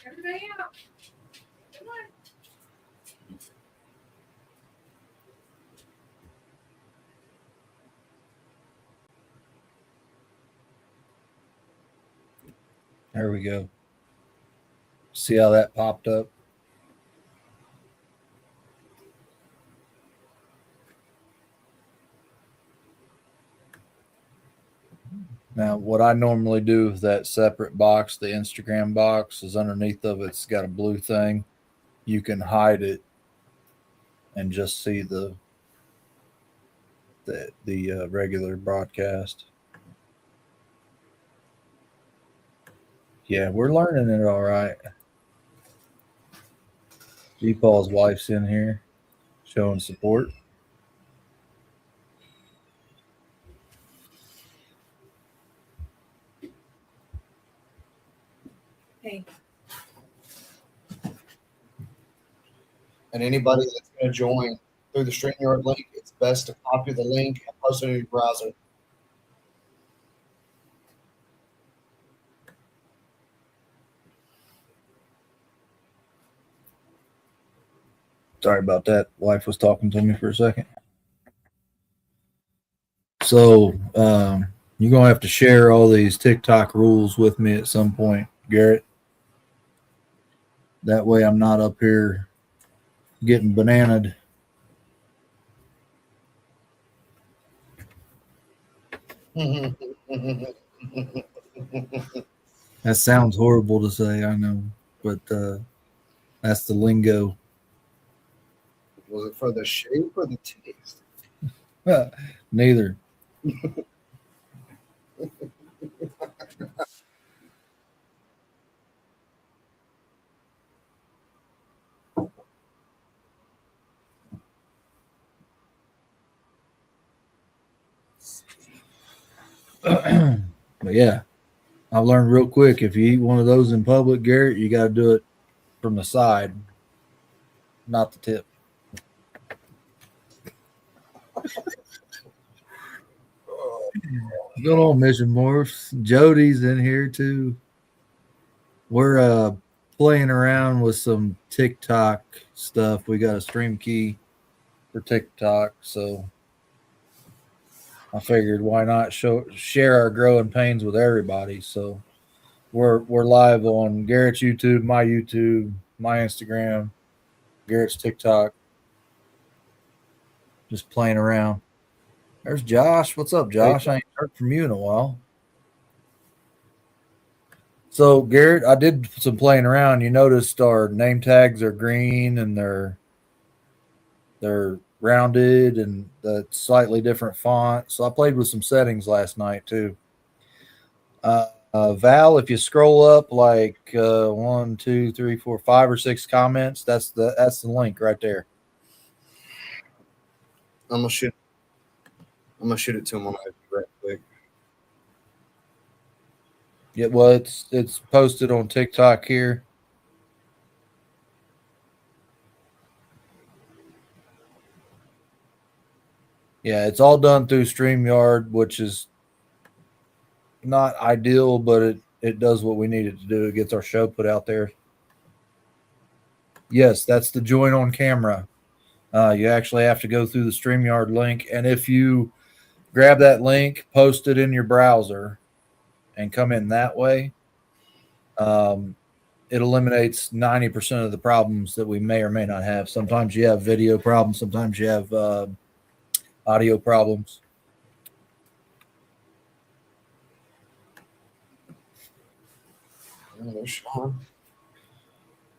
Everybody out. Come on. There we go. See how that popped up? Now, what I normally do with that separate box, the Instagram box, is underneath of it's got a blue thing. You can hide it and just see the regular broadcast. Yeah, we're learning it all right. G Paul's wife's in here showing support. Hey. And anybody that's going to join through the StreamYard link, it's best to copy the link and post it in your browser. Sorry about that. Wife was talking to me for a second. So you're gonna have to share all these TikTok rules with me at some point, Garrett. That way, I'm not up here getting bananaed. That sounds horrible to say, I know, but that's the lingo. Was it for the shape or the taste? Neither. But yeah, I've learned real quick if you eat one of those in public, Garrett, you got to do it from the side, not the tip. Good old Mission Morphs. Jody's in here too. We're playing around with some TikTok stuff. We got a stream key for TikTok, so I figured why not share our growing pains with everybody. So we're live on Garrett's YouTube, my Instagram, Garrett's TikTok. Just playing around. There's Josh. What's up, Josh? I ain't heard from you in a while. So Garrett, I did some playing around. You noticed our name tags are green and they're rounded and the slightly different font. So I played with some settings last night too. Val, if you scroll up like 1, 2, 3, 4, 5 or 6 comments, that's the link right there. I'm gonna shoot it to him on IG right quick. Yeah, well, it's posted on TikTok here. Yeah, it's all done through StreamYard, which is not ideal, but it does what we need it to do. It gets our show put out there. Yes, that's the join on camera. You actually have to go through the StreamYard link, and if you grab that link, post it in your browser, and come in that way, it eliminates 90% of the problems that we may or may not have. Sometimes you have video problems. Sometimes you have audio problems.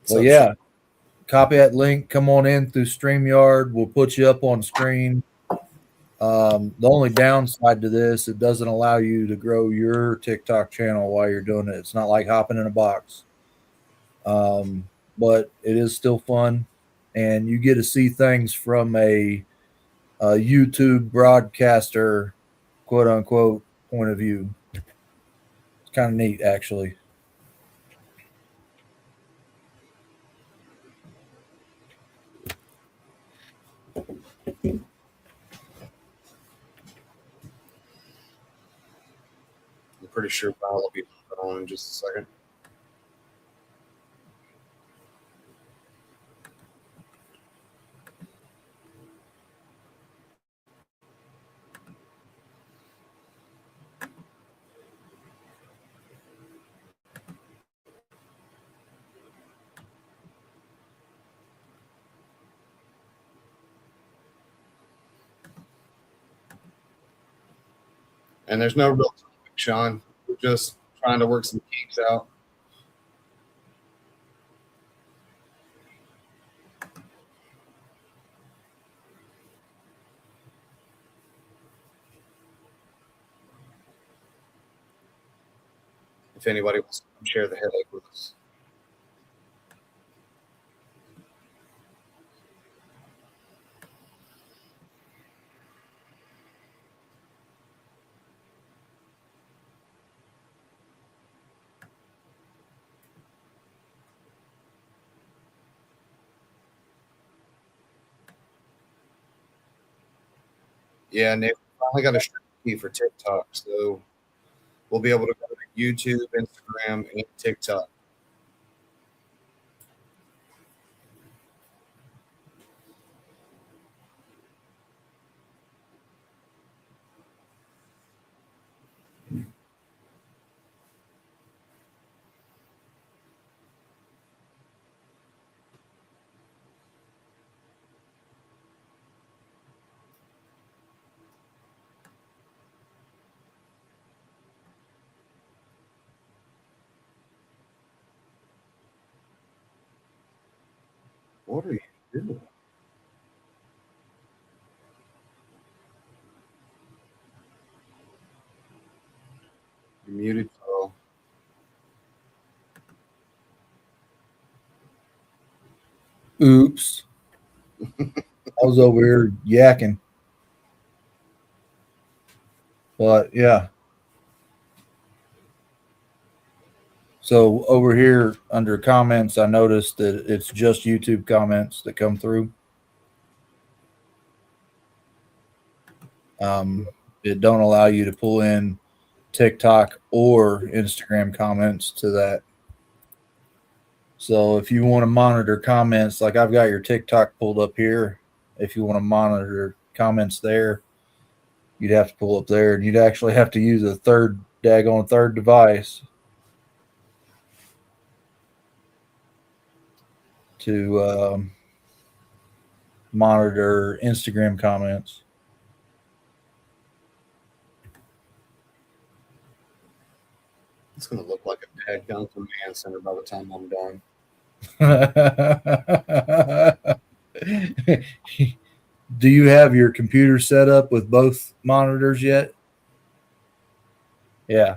So yeah, copy that link. Come on in through StreamYard. We'll put you up on screen. The only downside to this, it doesn't allow you to grow your TikTok channel while you're doing it. It's not like hopping in a box. But it is still fun, and you get to see things from a YouTube broadcaster, quote unquote, point of view. It's kind of neat, actually. I'm pretty sure Val will be on in just a second. And there's no real topic, Sean. We're just trying to work some kinks out. If anybody wants to come share the headache with us. Yeah, Nick, we finally got a stream key for TikTok, so we'll be able to go to YouTube, Instagram, and TikTok. What are you doing? You're muted, Carl. Oops. I was over here yakking. But yeah. So over here under comments, I noticed that it's just YouTube comments that come through. It don't allow you to pull in TikTok or Instagram comments to that. So if you want to monitor comments, like I've got your TikTok pulled up here. If you want to monitor comments there, you'd have to pull up there, and you'd actually have to use a third device to monitor Instagram comments. It's going to look like a dadgum command center by the time I'm done. Do you have your computer set up with both monitors yet? Yeah.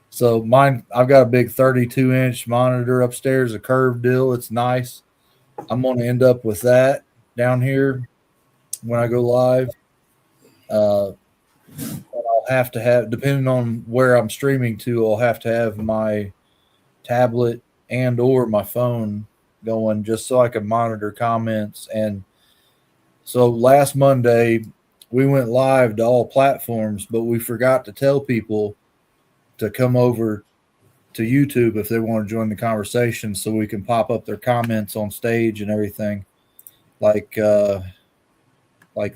So mine, I've got a big 32-inch monitor upstairs, a curved deal. It's nice. I'm going to end up with that down here when I go live. I'll have to have, depending on where I'm streaming to, I'll have to have my tablet and or my phone going just so I can monitor comments. And so last Monday, we went live to all platforms, but we forgot to tell people to come over to YouTube if they want to join the conversation so we can pop up their comments on stage and everything like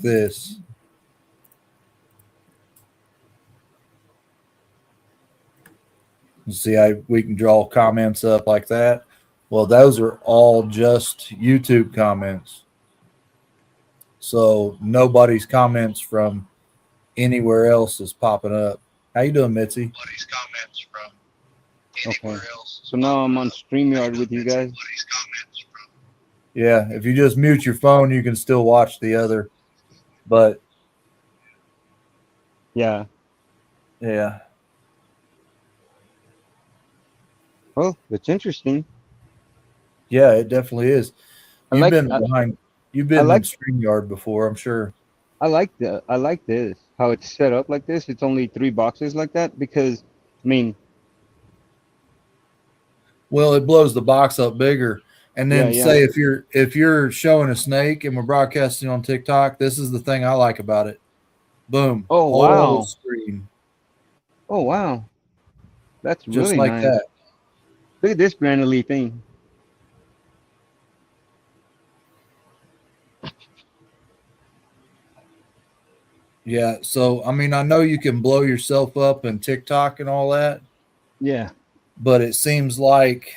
this. See how we can draw comments up like that. Well, those are all just YouTube comments. So nobody's comments from anywhere else is popping up. How you doing, Mitzi? Nobody's comments from anywhere else. So now I'm on StreamYard with you guys. Yeah, if you just mute your phone, you can still watch the other. But yeah. Well, it's interesting. Yeah, it definitely is. You've been in like StreamYard before, I'm sure. I like this, how it's set up like this. It's only 3 boxes like that because, I mean. Well, it blows the box up bigger. And then say if you're showing a snake and we're broadcasting on TikTok, this is the thing I like about it. Boom. Oh, wow. Screen. Oh, wow. That's just really like nice. that. Look at this Granny thing. Yeah, so I mean, I know you can blow yourself up in TikTok and all that. Yeah. But it seems like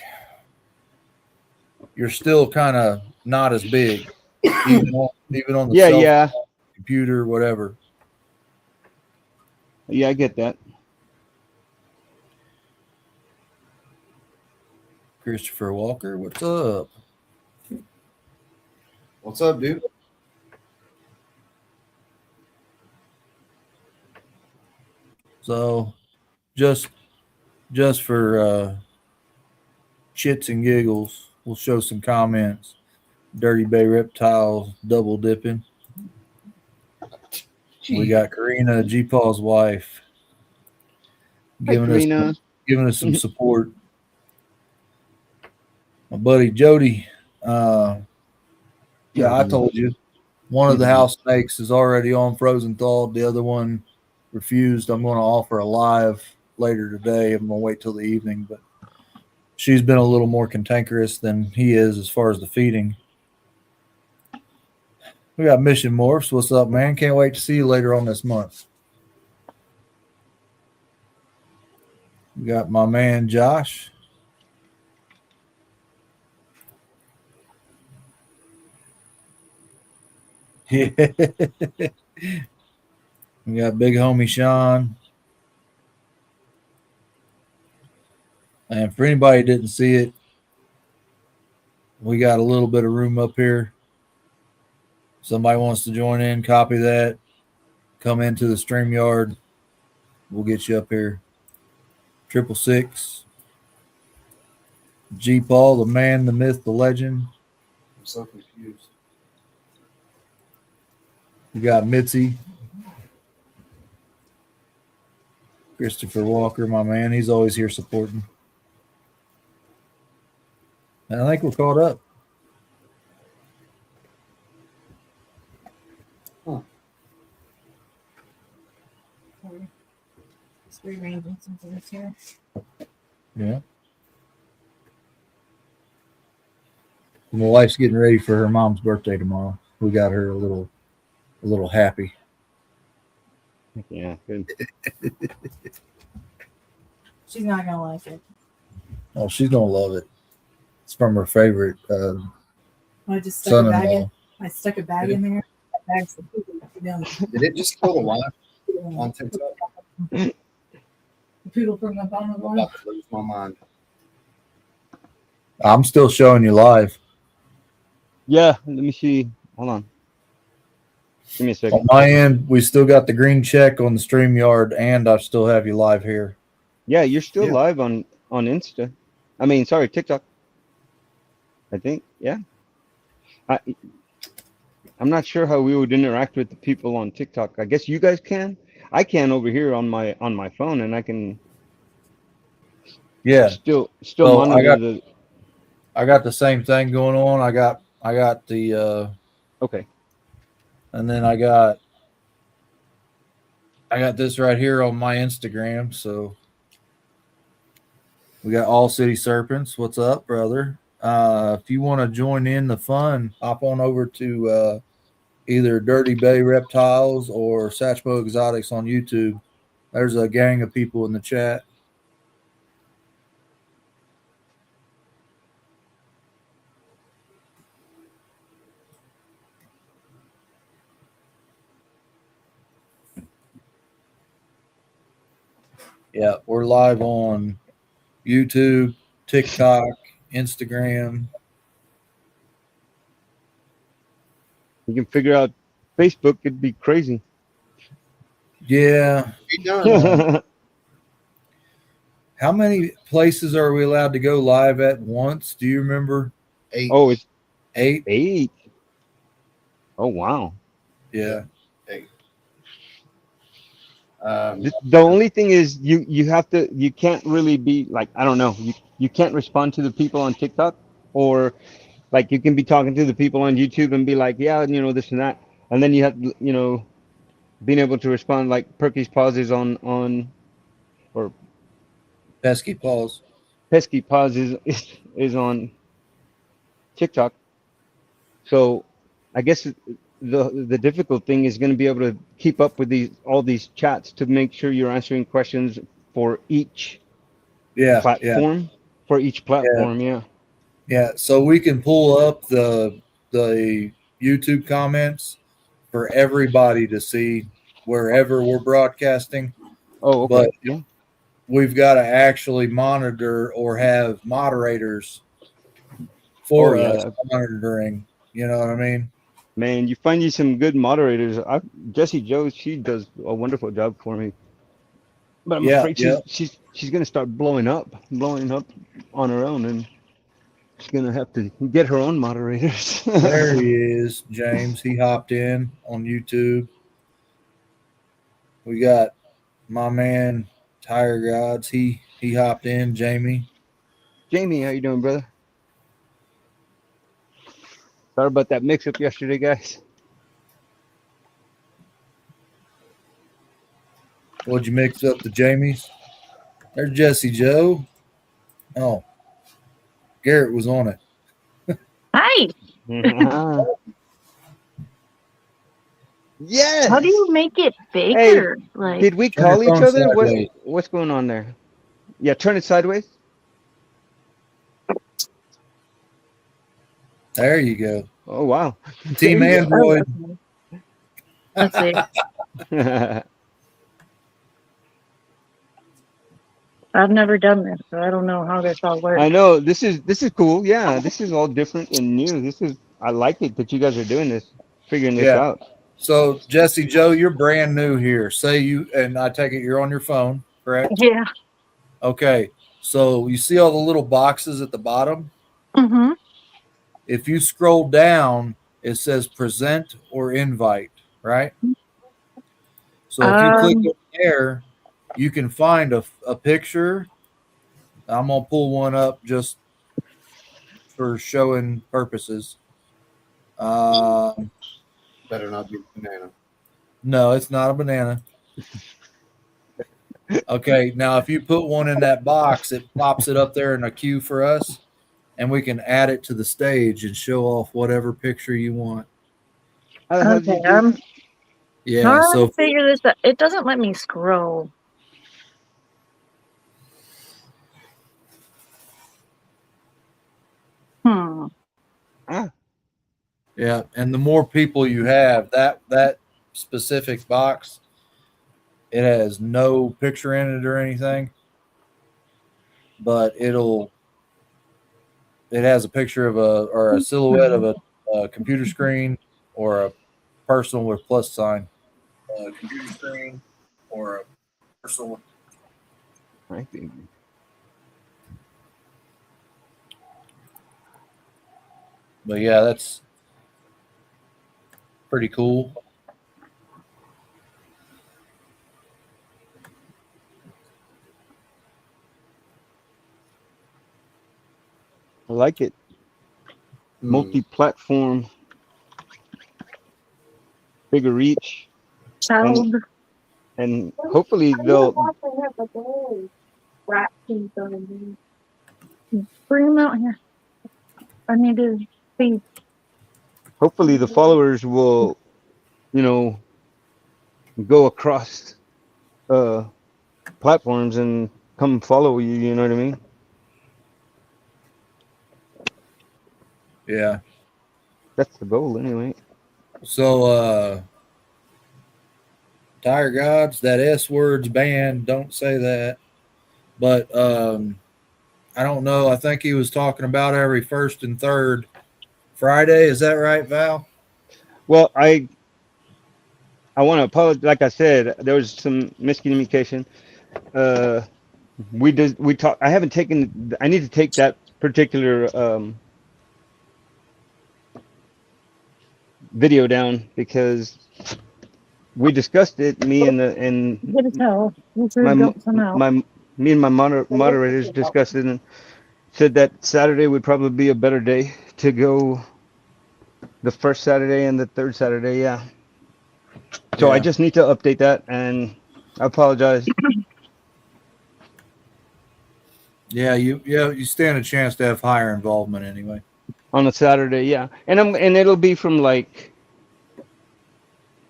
you're still kind of not as big, even on the cell phone, computer, whatever. Yeah, I get that. Christopher Walker, what's up? What's up, dude? So, just for shits and giggles, we'll show some comments. Dirty Bay Reptiles double dipping. We got Karina, G Paul's wife, Hi, Karina. giving us some support. My buddy Jody, yeah, I told you, one of the house snakes is already on frozen thawed. The other one refused. I'm going to offer a live later today. I'm going to wait till the evening, but she's been a little more cantankerous than he is as far as the feeding. We got Mission Morphs. What's up, man? Can't wait to see you later on this month. We got my man Josh. Yeah. We got big homie Sean. And for anybody who didn't see it, we got a little bit of room up here. Somebody wants to join in, copy that, come into the StreamYard. We'll get you up here. 666. G Paul, the man, the myth, the legend. I'm so confused. We got Mitzi. Christopher Walker, my man. He's always here supporting. And I think we're caught up. Just rearranging some things here. Yeah. My wife's getting ready for her mom's birthday tomorrow. We got her a little happy. Yeah, good. She's not gonna like it. Oh, she's gonna love it. It's from her favorite I just stuck a bag in. son-in-law. I stuck a bag in there. That bag's the poodle. Did it just kill the wife on TikTok? The poodle from up on the I'm wall. about to lose my mind. I'm still showing you live. Yeah, let me see. Hold on. Give me a On second. my end, we still got the green check on the StreamYard, and I still have you live here. Yeah, you're still Yeah. live on Insta. I mean, sorry, TikTok. I think, yeah. I'm not sure how we would interact with the people on TikTok. I guess you guys can. I can over here on my phone, and I can Yeah. still So monitor I got the same thing going on. I got the Okay. and then I got this right here on my Instagram. So we got All City Serpents. What's up, brother? If you want to join in the fun, hop on over to either Dirty Bay Reptiles or Satchmo Exotics on YouTube. There's a gang of people in the chat. Yeah, we're live on YouTube, TikTok, Instagram. You can figure out Facebook. It'd be crazy. Yeah. Be done. How many places are we allowed to go live at once? Do you remember? 8. Oh, it's 8? 8. Oh, wow. Yeah. 8. The only thing is you can't really be like, I don't know, you can't respond to the people on TikTok, or like you can be talking to the people on YouTube and be like, yeah, this and that, and then you have being able to respond like Perky's pauses on or Pesky Paws. Pesky pauses is on TikTok. So I guess the difficult thing is going to be able to keep up with all these chats to make sure you're answering questions for each platform. For each platform, Yeah. So we can pull up the YouTube comments for everybody to see wherever we're broadcasting. Oh, okay. But Yeah. we've got to actually monitor or have moderators for us monitoring. You know what I mean? Man, you find you some good moderators. Jessie Joe, she does a wonderful job for me. But I'm afraid she's gonna start blowing up on her own, and she's gonna have to get her own moderators. There he is, James. He hopped in on YouTube. We got my man Tire Gods. He hopped in. Jamie. Jamie, how you doing, brother? Sorry about that mix-up yesterday, guys. What'd you mix up the Jamies? There's Jessie Joe. Oh, Garrett was on it. Hi. Yes. How do you make it bigger? Like, Did we Turn call your each phone other? sideways. What's going on there? Yeah, turn it sideways. There you go. Oh wow. Team Android. let's see. I've never done this, so I don't know how this all works. I know this is cool. Yeah, this is all different and new. I like it that you guys are doing this, figuring this out. So Jessie Joe, you're brand new here. Say you, and I take it you're on your phone, correct? Yeah. Okay. So you see all the little boxes at the bottom? Mm-hmm. If you scroll down, it says present or invite, right? So if you click on there, you can find a picture. I'm going to pull one up just for showing purposes. Better not be a banana. No, it's not a banana. Okay, now if you put one in that box, it pops it up there in a queue for us, and we can add it to the stage and show off whatever picture you want. Okay, Yeah, trying so to figure this out. It doesn't let me scroll. yeah, and the more people you have, that specific box, it has no picture in it or anything, but it has a picture of a silhouette of a computer screen or a person with plus sign. Computer screen or a person. I think. But yeah, that's pretty cool. I like it. Multi-platform, bigger reach, Child. and hopefully they'll. Bring them out here. I need to see. Hopefully the followers will, go across platforms and come follow you. You know what I mean? Yeah. That's the goal, anyway. So, Tire Gods, that S word's banned. Don't say that. But I don't know. I think he was talking about every first and third Friday. Is that right, Val? Well, I want to apologize. Like I said, there was some miscommunication. We talked. I haven't taken. I need to take that particular video down because we discussed it. Me and Get a towel. me and my moderators discussed it and said that Saturday would probably be a better day to go. The first Saturday and the third Saturday, yeah. So I just need to update that, and I apologize. Yeah, you stand a chance to have higher involvement anyway. On a Saturday, yeah, and it'll be from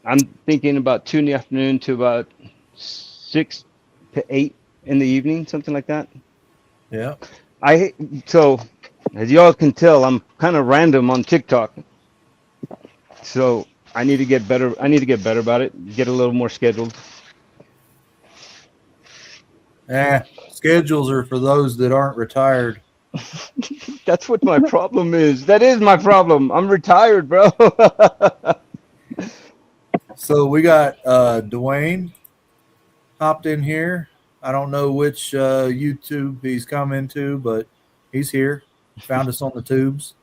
I'm thinking about 2 in the afternoon to about 6 to 8 in the evening, something like that. Yeah. So as y'all can tell, I'm kind of random on TikTok. So I need to get better. I need to get better about it. Get a little more scheduled. Schedules are for those that aren't retired. That's what my problem is. That is my problem. I'm retired, bro. So we got Dwayne hopped in here. I don't know which YouTube he's come into, but he's here. Found us on the tubes.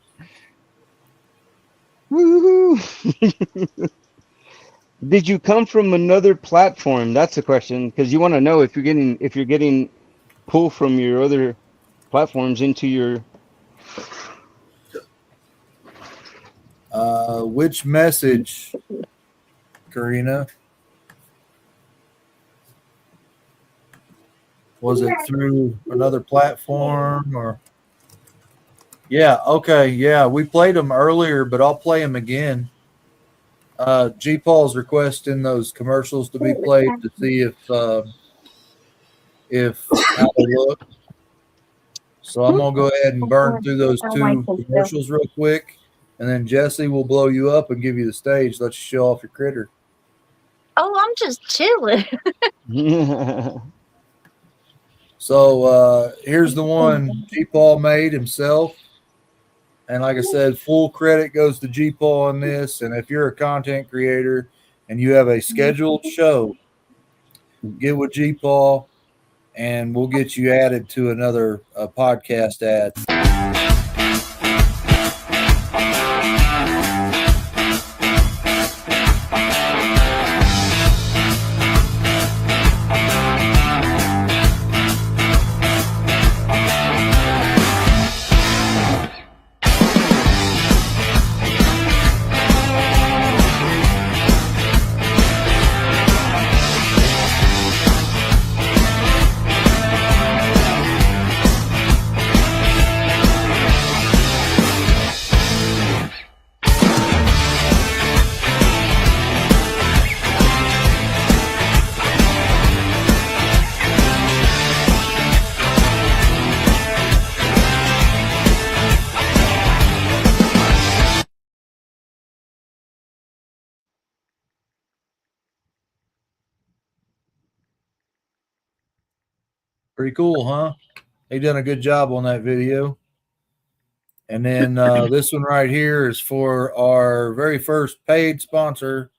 Woohoo! Did you come from another platform? That's the question, because you want to know if you're getting pulled from your other platforms into your. Which message, Karina? Was it through another platform or? Yeah, okay, yeah. We played them earlier, but I'll play them again. G Paul's requesting those commercials to be played to see if how they look. So I'm gonna go ahead and burn through those two commercials real quick, and then Jesse will blow you up and give you the stage, let you show off your critter. Oh, I'm just chilling. So here's the one G Paul made himself. And like I said, full credit goes to G Paul on this. And if you're a content creator and you have a scheduled show, get with G Paul and we'll get you added to another podcast ad. Pretty cool, huh? He done a good job on that video. And then this one right here is for our very first paid sponsor.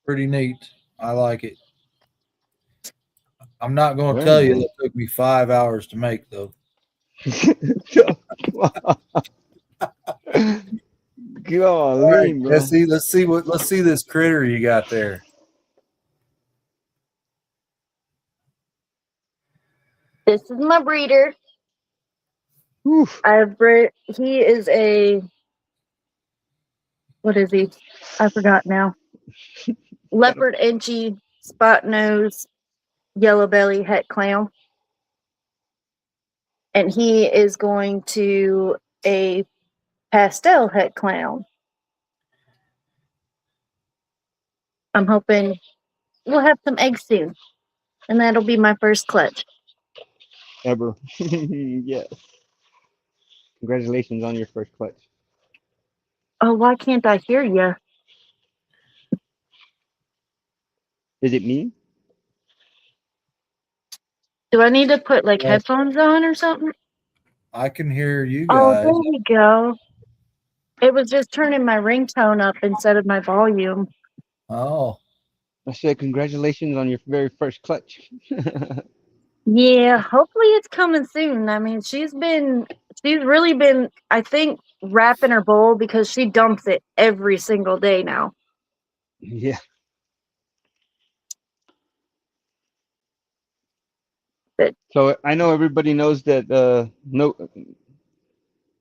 Pretty neat. I like it. I'm not going to tell you it took me 5 hours to make, though. God, All right, Jesse, let's see this critter you got there. This is my breeder. Oof. He is a, what is he? I forgot now. Leopard Inchy Spot Nose Yellow Belly Het Clown. And he is going to a pastel Het Clown. I'm hoping we'll have some eggs soon. And that'll be my first clutch. Ever. Yes. Congratulations on your first clutch. Oh, why can't I hear you? Is it me? Do I need to put like Yes. headphones on or something? I can hear you Oh, guys. there we go. It was just turning my ringtone up instead of my volume. Oh, I said congratulations on your very first clutch. Yeah, hopefully it's coming soon. I mean, she's really been, I think, wrapping her bowl because she dumps it every single day now. Yeah. But So I know everybody knows that no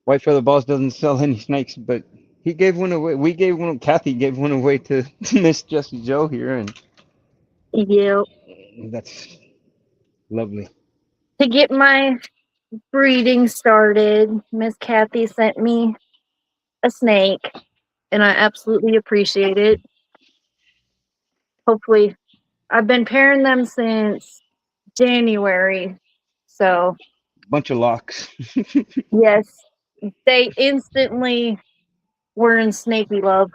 White Feather Balls doesn't sell any snakes, but he gave one away. We gave one. Kathy gave one away to Miss Jessie Joe here, and yeah, that's lovely. to get my breeding started, Miss Kathy sent me a snake, and I absolutely appreciate it. Hopefully, I've been pairing them since January, so Bunch of locks. yes, they instantly were in snaky love.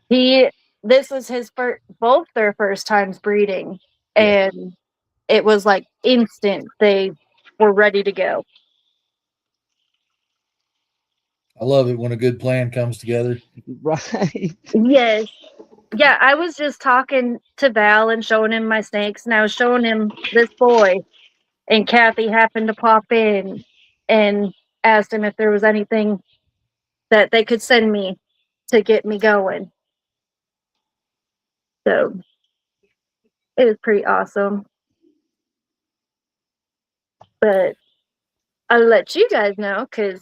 This was his both their first times breeding, Yeah. and it was like instant. They were ready to go. I love it when a good plan comes together. Right. Yes. Yeah, I was just talking to Val and showing him my snakes, and I was showing him this boy, and Kathy happened to pop in and asked him if there was anything that they could send me to get me going. So it was pretty awesome. But I'll let you guys know because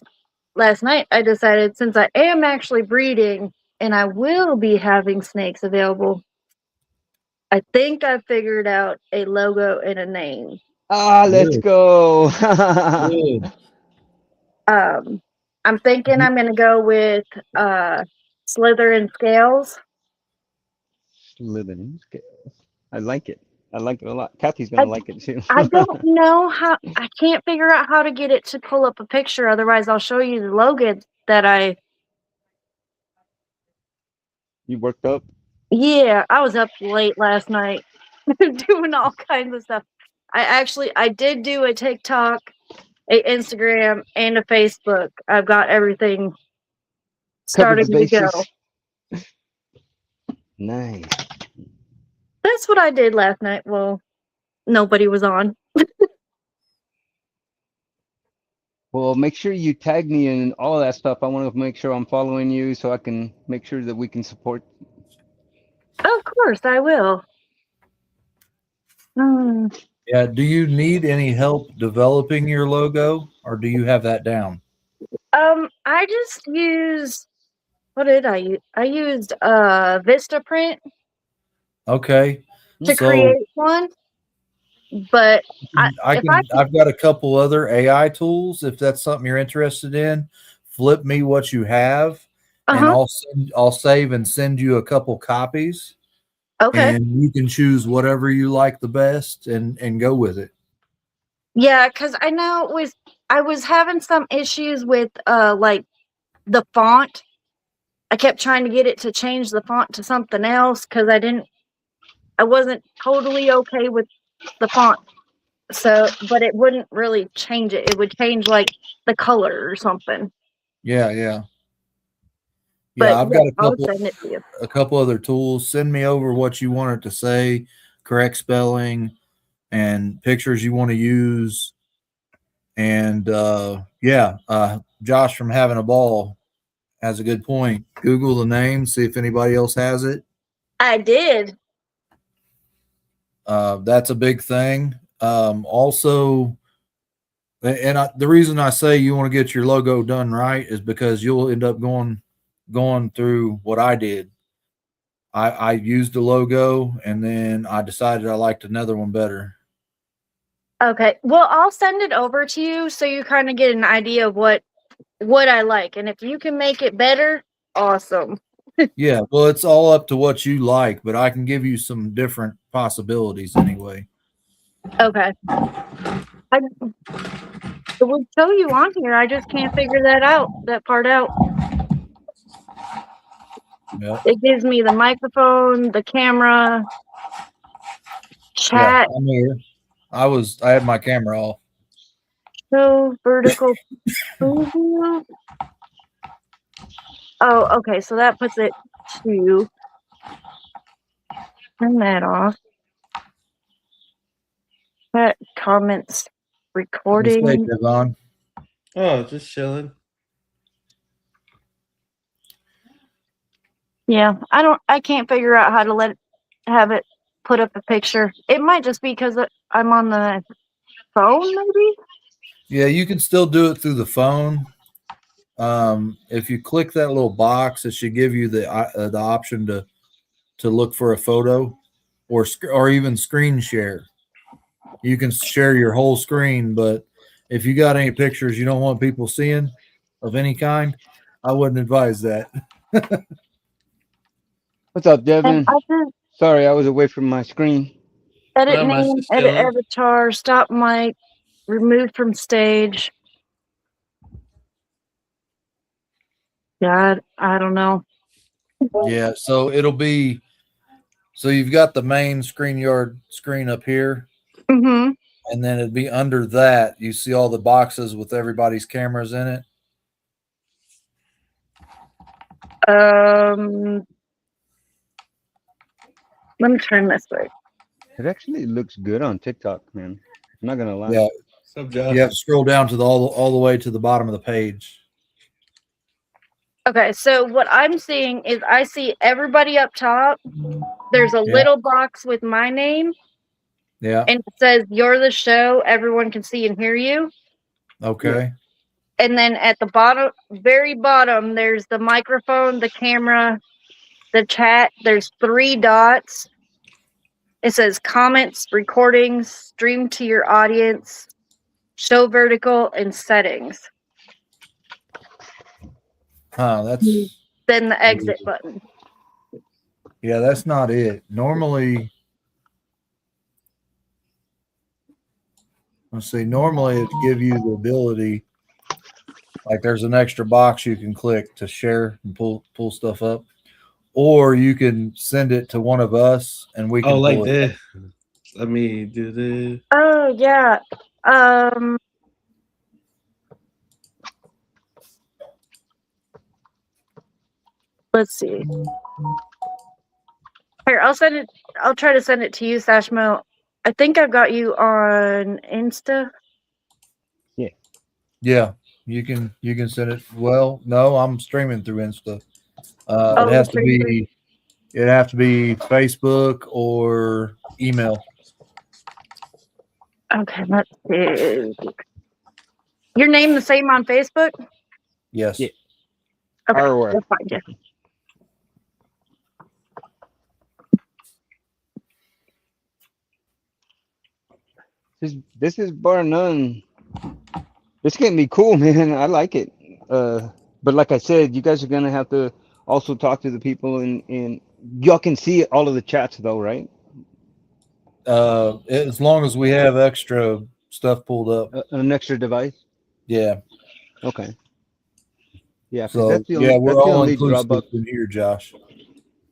last night I decided since I am actually breeding and I will be having snakes available, I think I figured out a logo and a name. Ah, let's Good. go. Good. I'm thinking I'm gonna go with Slither and Scales. Slithering scales. I like it. I like it a lot. Kathy's gonna like it too. I don't know how. I can't figure out how to get it to pull up a picture. Otherwise, I'll show you the logo that I. You worked up. Yeah, I was up late last night doing all kinds of stuff. I did do a TikTok, a Instagram, and a Facebook. I've got everything Covered starting the to go. bases. Nice. That's what I did last night. Well, nobody was on. Well, make sure you tag me and all that stuff. I want to make sure I'm following you so I can make sure that we can support. Of course, I will. Yeah. Do you need any help developing your logo, or do you have that down? I just used. What did I use? I used Vistaprint Okay. to So create one. But I've got a couple other AI tools if that's something you're interested in. Flip me what you have, and I'll save and send you a couple copies, okay. and you can choose whatever you like the best and go with it. Yeah, because I know I was having some issues with like the font. I kept trying to get it to change the font to something else because I wasn't totally okay with the font. So, but it wouldn't really change it. It would change like the color or something. Yeah. But I've yeah, got I'll send it to you. a couple other tools. Send me over what you want it to say, correct spelling, and pictures you want to use. And Josh from Having a Ball has a good point. Google the name, see if anybody else has it. I did. That's a big thing. Also, the reason I say you want to get your logo done right is because you'll end up going through what I did. I used the logo and then I decided I liked another one better. Okay. Well, I'll send it over to you so you kind of get an idea of what I like. And if you can make it better, awesome. Yeah, well, it's all up to what you like, but I can give you some different possibilities anyway. Okay. It will show you on here. I just can't figure that part out. Yep. It gives me the microphone, the camera, chat, I'm here. I had my camera off. show vertical preview. Oh, okay. So that puts it to turn that off. That comments What do you say, recording. Devon? Oh, just chilling. Yeah, I can't figure out how to have it put up a picture. It might just be because I'm on the phone, maybe. Yeah, you can still do it through the phone. If you click that little box, it should give you the option to look for a photo or even screen share. You can share your whole screen, but if you got any pictures you don't want people seeing of any kind, I wouldn't advise that. What's up, And Devin? I just Sorry, I was away from my screen. edit Not much, name, just edit chilling. avatar, stop mic, remove from stage. God, I don't know. Yeah, so you've got the main StreamYard screen up here, Mm-hmm. and then it'd be under that. You see all the boxes with everybody's cameras in it. Let me turn this way. It actually looks good on TikTok, man. I'm not gonna lie. Yeah, What's up, Josh? you have to scroll down to all the way to the bottom of the page. Okay, so what I'm seeing is I see everybody up top. There's a Yeah. little box with my name, Yeah. and it says "You're the show." Everyone can see and hear you. Okay. And then at the bottom, very bottom, there's the microphone, the camera, the chat. There's 3 dots. It says comments, recordings, stream to your audience, show vertical, and settings. That's Then the exit button. yeah, that's not it. Normally, let's see. Normally, it give you the ability, like there's an extra box you can click to share and pull stuff up, or you can send it to one of us and we can Oh, like pull it up. this. Let me do this. Oh yeah. Let's see. Here, I'll send it. I'll try to send it to you, Sashmo. I think I've got you on Insta. Yeah, you can send it. Well, no, I'm streaming through Insta. Oh, It has to stream through- be. It'd have to be Facebook or email. Okay, let's see. Your name the same on Facebook? Yes. Yeah. Okay, Hardware. we'll find you. This is bar none. This can be cool, man. I like it. But like I said, you guys are gonna have to also talk to the people and y'all can see all of the chats though, right? As long as we have extra stuff pulled up. An extra device. Yeah. Okay. Yeah, 'cause So that's the yeah, only, we're that's the all only inclusive drawback. in here, Josh.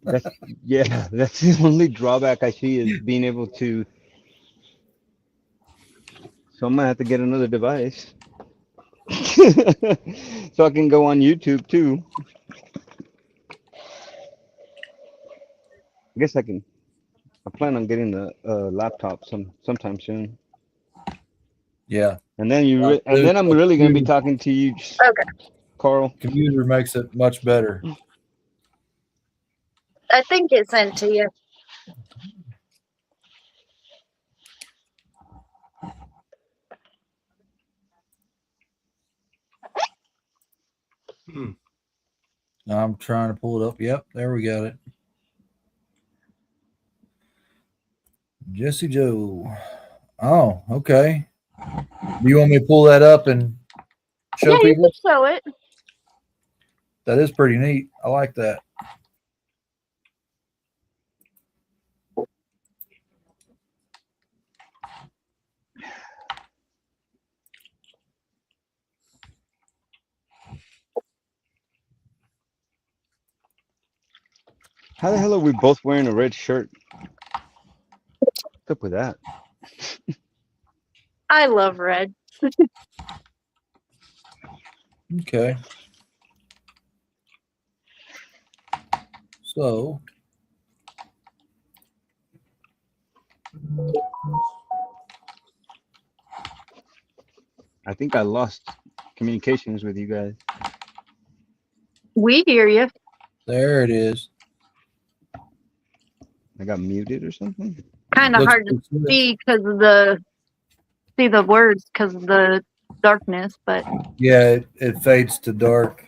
That's the only drawback I see is being able to. So I'm gonna have to get another device, so I can go on YouTube too. I guess I can. I plan on getting the laptop sometime soon, Yeah. and then and then I'm really gonna be talking to you, Okay. Carl. Computer makes it much better. I think it's sent to you. I'm trying to pull it up. Yep, there we got it. Jesse Joe. Oh, okay. Do you want me to pull that up and show Yeah, you people? can show it. That is pretty neat. I like that. How the hell are we both wearing a red shirt? What's up with that? I love red. Okay. So I think I lost communications with you guys. We hear you. There it is. I got muted or something. Kind of Looks hard to pretty good. see because of the words because of the darkness, but Yeah, it fades to dark.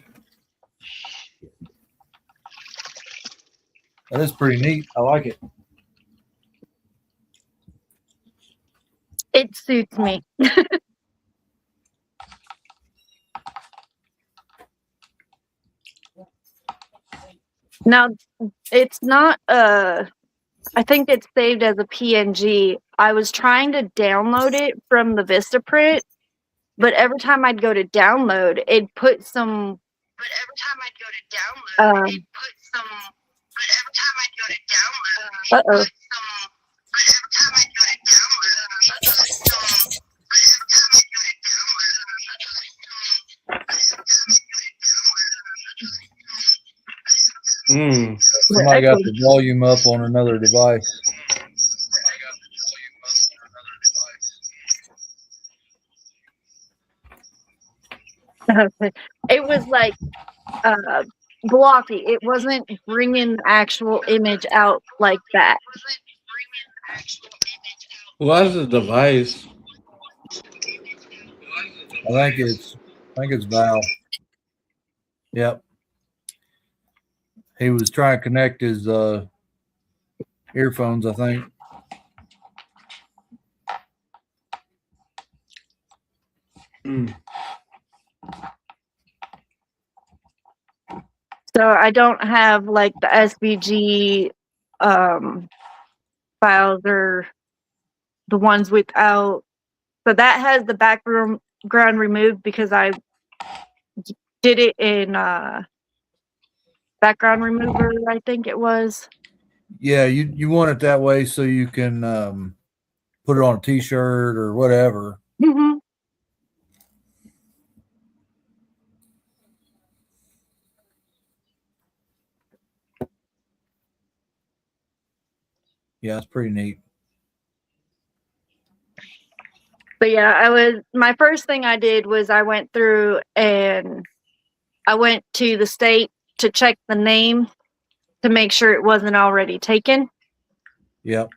That is pretty neat. I like it. it suits me. Now, it's not I think it's saved as a PNG. I was trying to download it from the Vistaprint, but every time I'd go to download, it'd put some. But every time I'd go to download, it'd put some. But every time I'd go to download, it'd put some. But every time I'd go to download, it'd put some. But every time I'd go to download, it'd put some. Somebody got the volume up on another device. It was like blocky. It wasn't bringing the actual image out like that. Who has the device? I think it's Val. Yep. He was trying to connect his earphones, I think. So I don't have like the SVG files or the ones without. So that has the background removed because I did it in background remover, I think it was. Yeah, you want it that way so you can put it on a t-shirt or whatever. Mm-hmm. Yeah, it's pretty neat. But yeah, my first thing I did was I went through and I went to the state to check the name to make sure it wasn't already taken. Yep.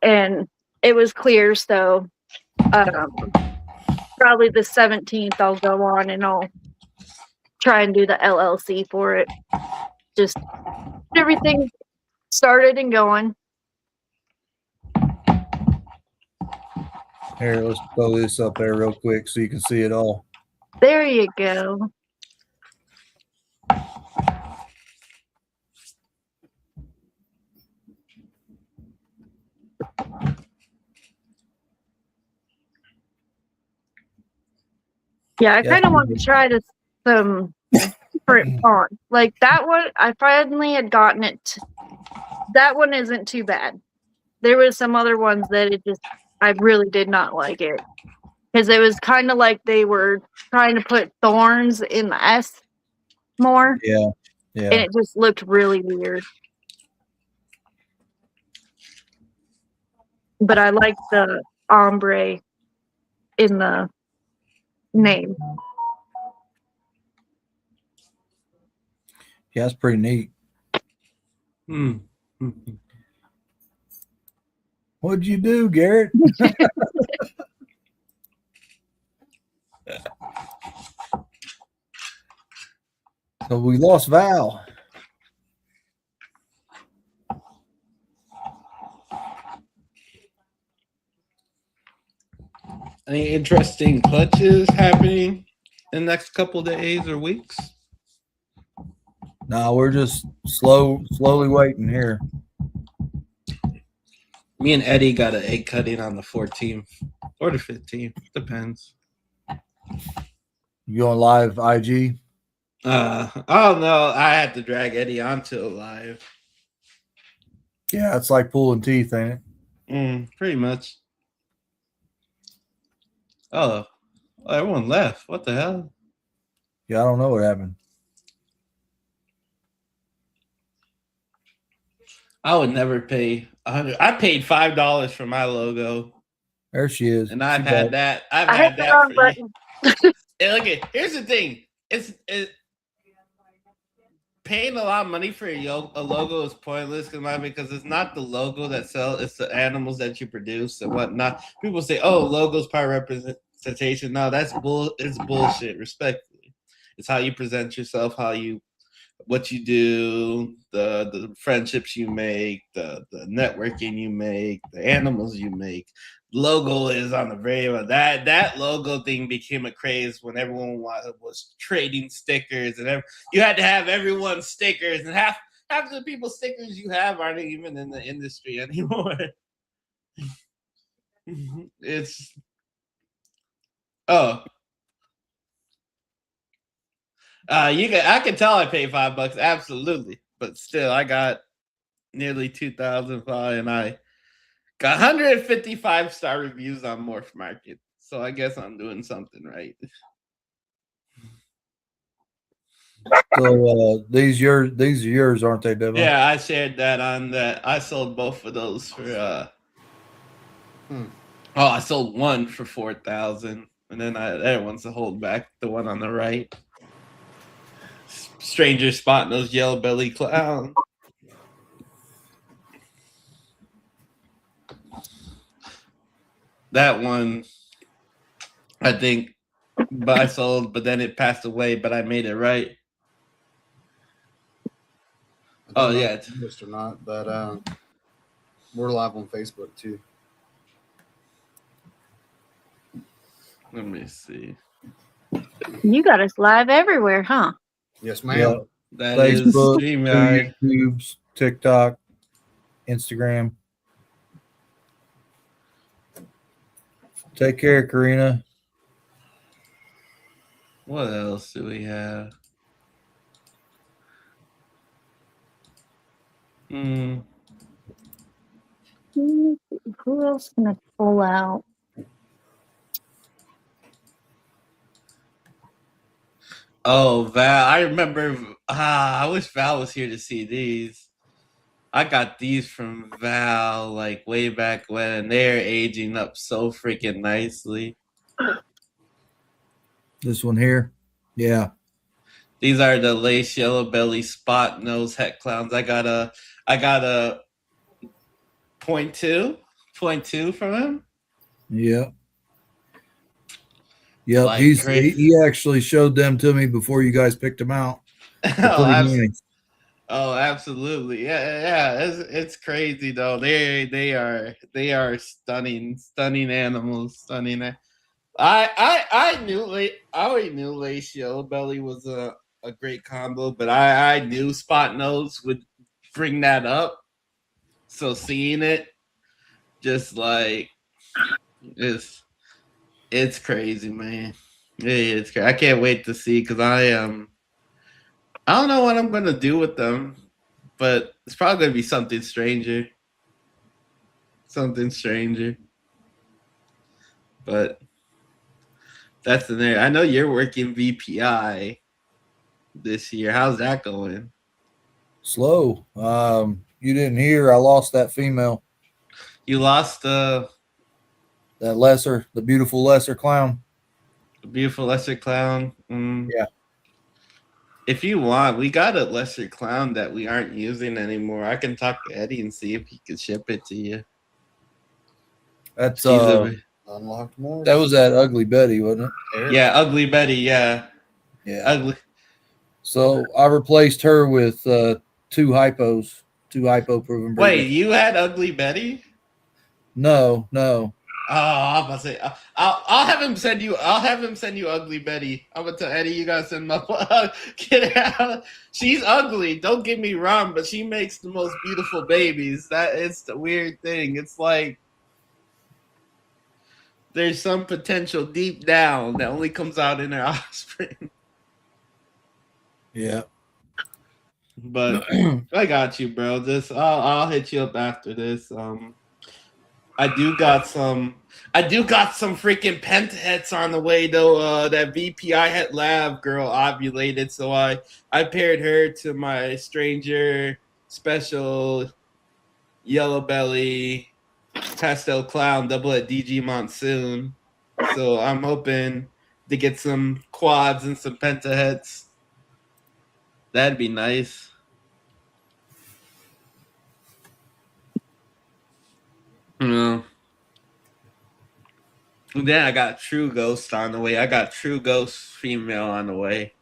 And it was clear, so probably the 17th I'll go on and I'll try and do the LLC for it. Just everything started and going. Here, let's throw this up there real quick so you can see it all. There you go. Yeah, I kind of want to try some different fonts. Like that one, I finally had gotten it. That one isn't too bad. There was some other ones that I really did not like it. Because it was kind of like they were trying to put thorns in the S more. Yeah. And it just looked really weird. But I like the ombre in the name. Yeah, it's pretty neat. What'd you do, Garrett? So we lost Val. Any interesting clutches happening in the next couple of days or weeks? No, we're just slowly waiting here. Me and Eddie got an egg cutting on the 14th or the 15th. Depends. You on live IG? Oh no, I had to drag Eddie onto it live. Yeah, it's like pulling teeth, ain't it? Pretty much. Oh, everyone left. What the hell? Yeah, I don't know what happened. I would never pay 100. I paid $5 for my logo, There she is. and I've She had back. that. I've I hit had the that wrong for you. button. And look at here's the thing. It's paying a lot of money for a logo is pointless because it's not the logo that sells, it's the animals that you produce and whatnot. People say, "Oh, logo's part of representation." No, that's it's bullshit. Respectfully, it's how you present yourself, what you do, the friendships you make, the networking you make, the animals you make. Logo is on the very well. That logo thing became a craze when everyone was trading stickers, and you had to have everyone's stickers, and half of the people's stickers you have aren't even in the industry anymore. It's I can tell I paid $5, absolutely, but still, I got nearly 2,000 and I got 155 star reviews on Morph Market, so I guess I'm doing something right. So these are yours, aren't they, Devon? Yeah, I shared that on that. I sold both of those for I sold one for 4,000, and then that one's to hold back, the one on the right. Stranger spotting those yellow belly clown. That one, I think, I sold, but then it passed away. But I made it right. Oh yeah, Just or not, but we're live on Facebook too. let me see. You got us live everywhere, huh? Yes, ma'am. Yeah. That is Facebook, StreamYard. YouTube's, TikTok, Instagram. Take care, Karina. What else do we have? Who else can I pull out? Oh, Val. I remember. I wish Val was here to see these. I got these from Val like way back when, and they're aging up so freaking nicely. This one here. Yeah. These are the lace yellow belly spot nose het clowns. I got a 0.2 from him. Yep. Yep. Like He actually showed them to me before you guys picked them out. Oh, absolutely. Yeah. It's crazy though. They are stunning animals. Stunning. I already knew lace yellow belly was a great combo, but I knew spot nose would bring that up. So seeing it, just like it's crazy, man. It's crazy. I can't wait to see because I don't know what I'm gonna do with them, but it's probably gonna be something stranger. But that's the name. I know you're working VPI this year. How's that going? Slow. You didn't hear I lost that female. You lost the beautiful lesser clown. The beautiful lesser clown. Yeah. If you want, we got a lesser clown that we aren't using anymore. I can talk to Eddie and see if he could ship it to you. That's unlocked more. That was that Ugly Betty, wasn't it? Yeah, Ugly Betty. Yeah. Ugly. So I replaced her with two hypo proven breeders. Wait, you had Ugly Betty? No. Oh, I'm about to say, I'll have him send you. I'll have him send you Ugly Betty. I'm gonna tell Eddie you gotta send him up. Get out. She's ugly. Don't get me wrong, but she makes the most beautiful babies. That is the weird thing. It's like there's some potential deep down that only comes out in her offspring. Yeah. But I got you, bro. I'll hit you up after this. I do got some freaking pentahets on the way though. That VPI Het Lab girl ovulated, so I paired her to my stranger special Yellow Belly, Pastel Clown, double at DG Monsoon. So I'm hoping to get some quads and some pentahets. That'd be nice. Yeah. And then I got True Ghost on the way. I got True Ghost female on the way.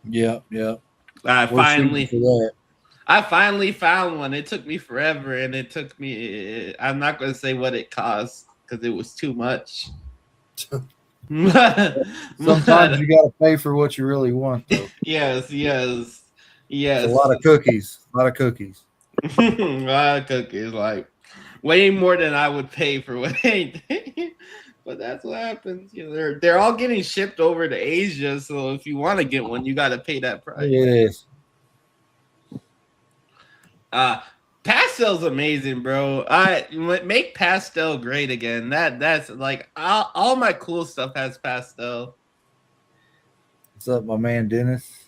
Yep, yep. I We're shooting for that. finally found one. It took me forever, and it took me. I'm not going to say what it cost because it was too much. Sometimes you got to pay for what you really want, though. Yes. It's a lot of cookies. A lot of cookies. A lot of cookies, like way more than I would pay for anything. But that's what happens. You know, they're all getting shipped over to Asia, so if you want to get one, you got to pay that price. Yes. Pastel's amazing, bro. I make pastel great again. That's like all my cool stuff has pastel. What's up, my man Dennis?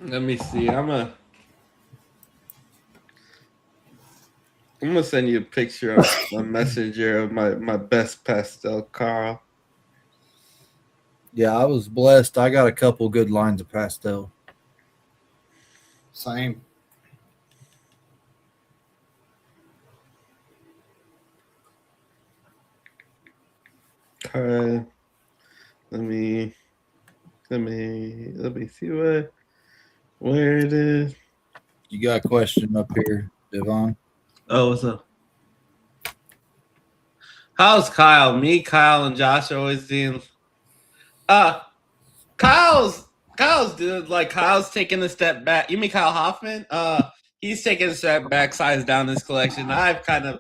Let me see. I'm gonna send you a picture of a messenger of my best pastel, Carl. Yeah, I was blessed. I got a couple good lines of pastel. Same. Let me see where it is. You got a question up here, Devon? Oh, what's up? How's Kyle? Me, Kyle, and Josh are always doing. Kyle's doing like Kyle's taking a step back. You mean Kyle Hoffman? He's taking a step back, size down his collection. I've kind of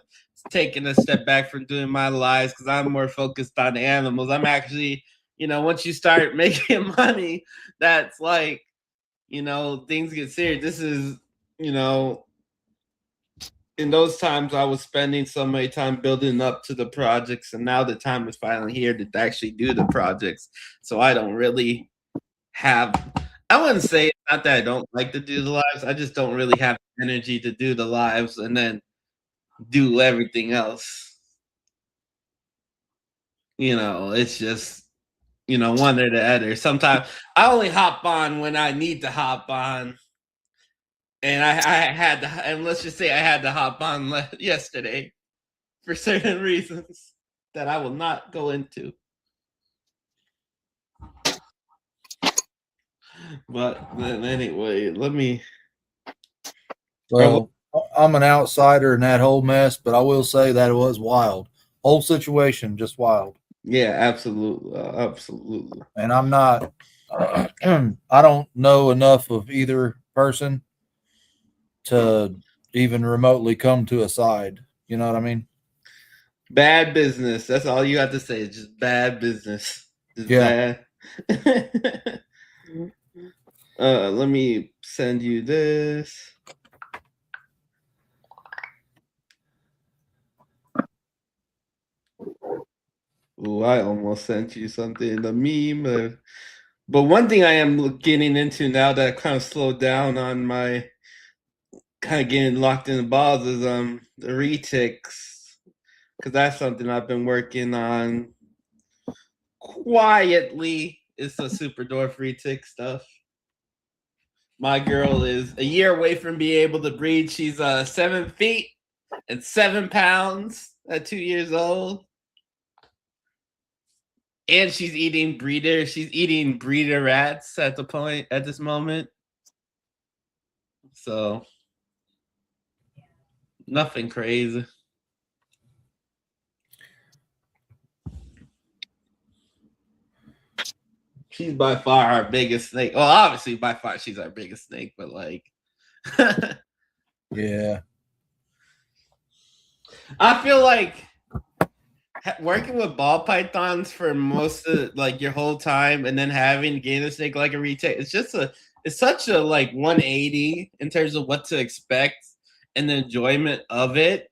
taken a step back from doing my lives because I'm more focused on animals. I'm actually, once you start making money, that's like, things get serious. This is, in those times I was spending so much time building up to the projects, and now the time is finally here to actually do the projects. So I don't really have, I wouldn't say it's not that I don't like to do the lives. I just don't really have energy to do the lives and then do everything else. It's just, one or the other. Sometimes I only hop on when I need to hop on. And I had to, and let's just say I had to hop on yesterday for certain reasons that I will not go into. But anyway, let me. Well, I'm an outsider in that whole mess, but I will say that it was wild. Whole situation, just wild. Yeah, absolutely. Absolutely. And I'm not, I don't know enough of either person to even remotely come to a side. You know what I mean? Bad business. That's all you have to say. It's just bad business. Just yeah. Bad. Let me send you this. Ooh, I almost sent you something, the meme. But one thing I am getting into now that I kind of slowed down on my kind of getting locked in the balls is the retics, because that's something I've been working on quietly. It's the Super Dwarf retic stuff. My girl is a year away from being able to breed. She's 7 feet and 7 pounds at 2 years old. And she's eating breeder rats at this moment. So nothing crazy. She's by far our biggest snake. Well, obviously by far she's our biggest snake, but like yeah. I feel like working with ball pythons for most of like your whole time and then having gator snake like a retake, it's such a like 180 in terms of what to expect, and the enjoyment of it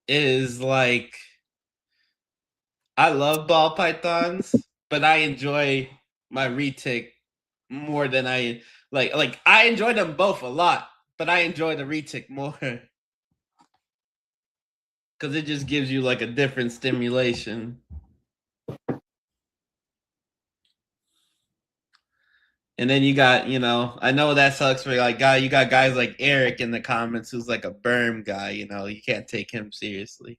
is like, I love ball pythons, but I enjoy my retic more than I Like I enjoy them both a lot, but I enjoy the retic more because it just gives you like a different stimulation. And then you got, I know that sucks for like you got guys like Eric in the comments who's like a berm guy, you can't take him seriously.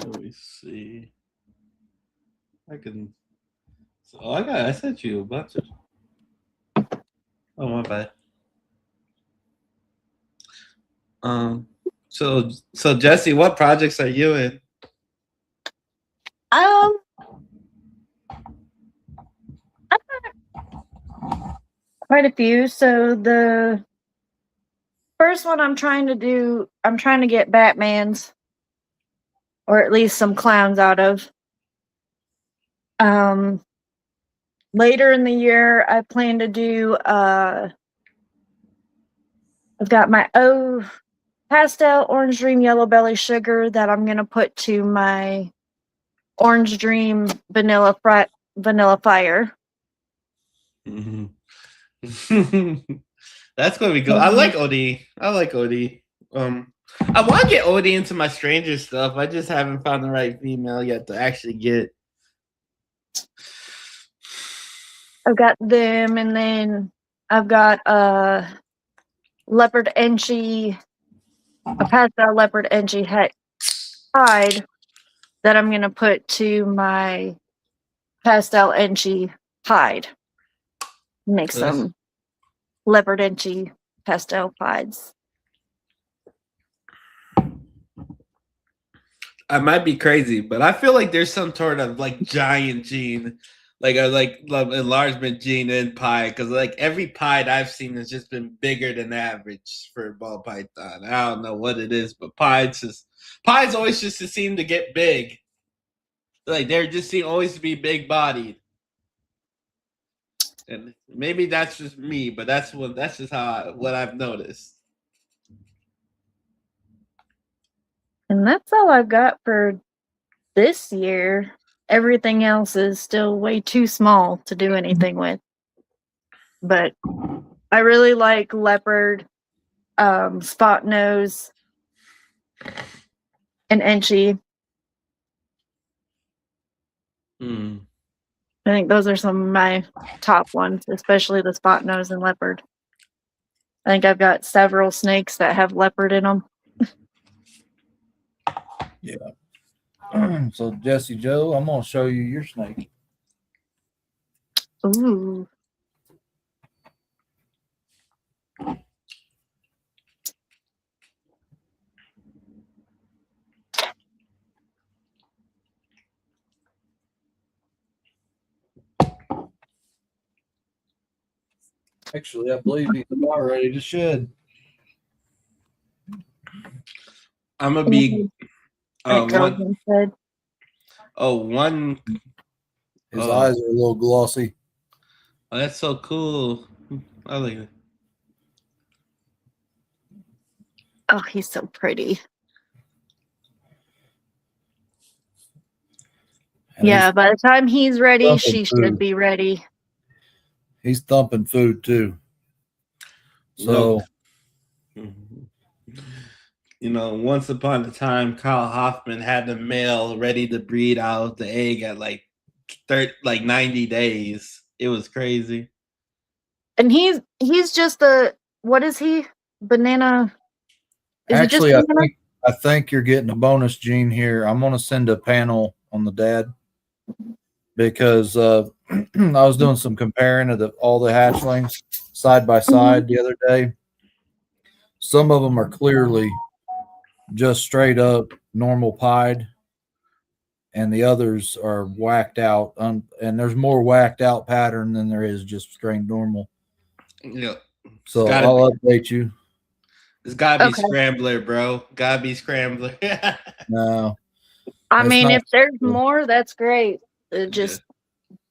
Let me see. I sent you a bunch of. Oh, my bad. So Jesse, what projects are you in? Quite a few. So the first one I'm trying to get Batman's, or at least some clowns out of. Later in the year, I plan to do, I've got my pastel Orange Dream Yellow Belly Sugar that I'm going to put to my Orange Dream Vanilla Fire. Mm-hmm. That's going to be good. I like OD. I want to get OD into my Stranger stuff. I just haven't found the right female yet to actually get. I've got them, and then I've got Leopard Enchi, a pastel Leopard Enchi hide that I'm going to put to my pastel Enchi hide. Make some Leopard Enchi pastel hides. I might be crazy, but I feel like there's some sort of like giant gene, like enlargement gene in pie, because like every pied I've seen has just been bigger than average for ball python. I don't know what it is, but pies always just seem to get big. Like they're just always to be big bodied, and maybe that's just me, but that's just what I've noticed. And that's all I've got for this year. Everything else is still way too small to do anything with. But I really like Leopard, Spot Nose, and Enchi. I think those are some of my top ones, especially the Spot Nose and Leopard. I think I've got several snakes that have leopard in them. Yeah. So Jesse Joe, I'm gonna show you your snake. Ooh. Actually, I believe he's about ready to shed. I'm gonna be One. His eyes are a little glossy. Oh, that's so cool. I like it. Oh, he's so pretty. And yeah, by the time he's ready, she food. should be ready. He's thumping food too. So, once upon a time, Kyle Hoffman had the male ready to breed out the egg at like 90 days. It was crazy. And he's just what is he? Banana. Actually, I think you're getting a bonus gene here. I'm going to send a panel on the dad because I was doing some comparing of all the hatchlings side by side the other day. Some of them are clearly just straight up normal pied, and the others are whacked out. And there's more whacked out pattern than there is just straight normal. Yeah. So I'll update you. It's gotta be Scrambler, bro. Gotta be Scrambler. No. I mean, if there's more, that's great. It just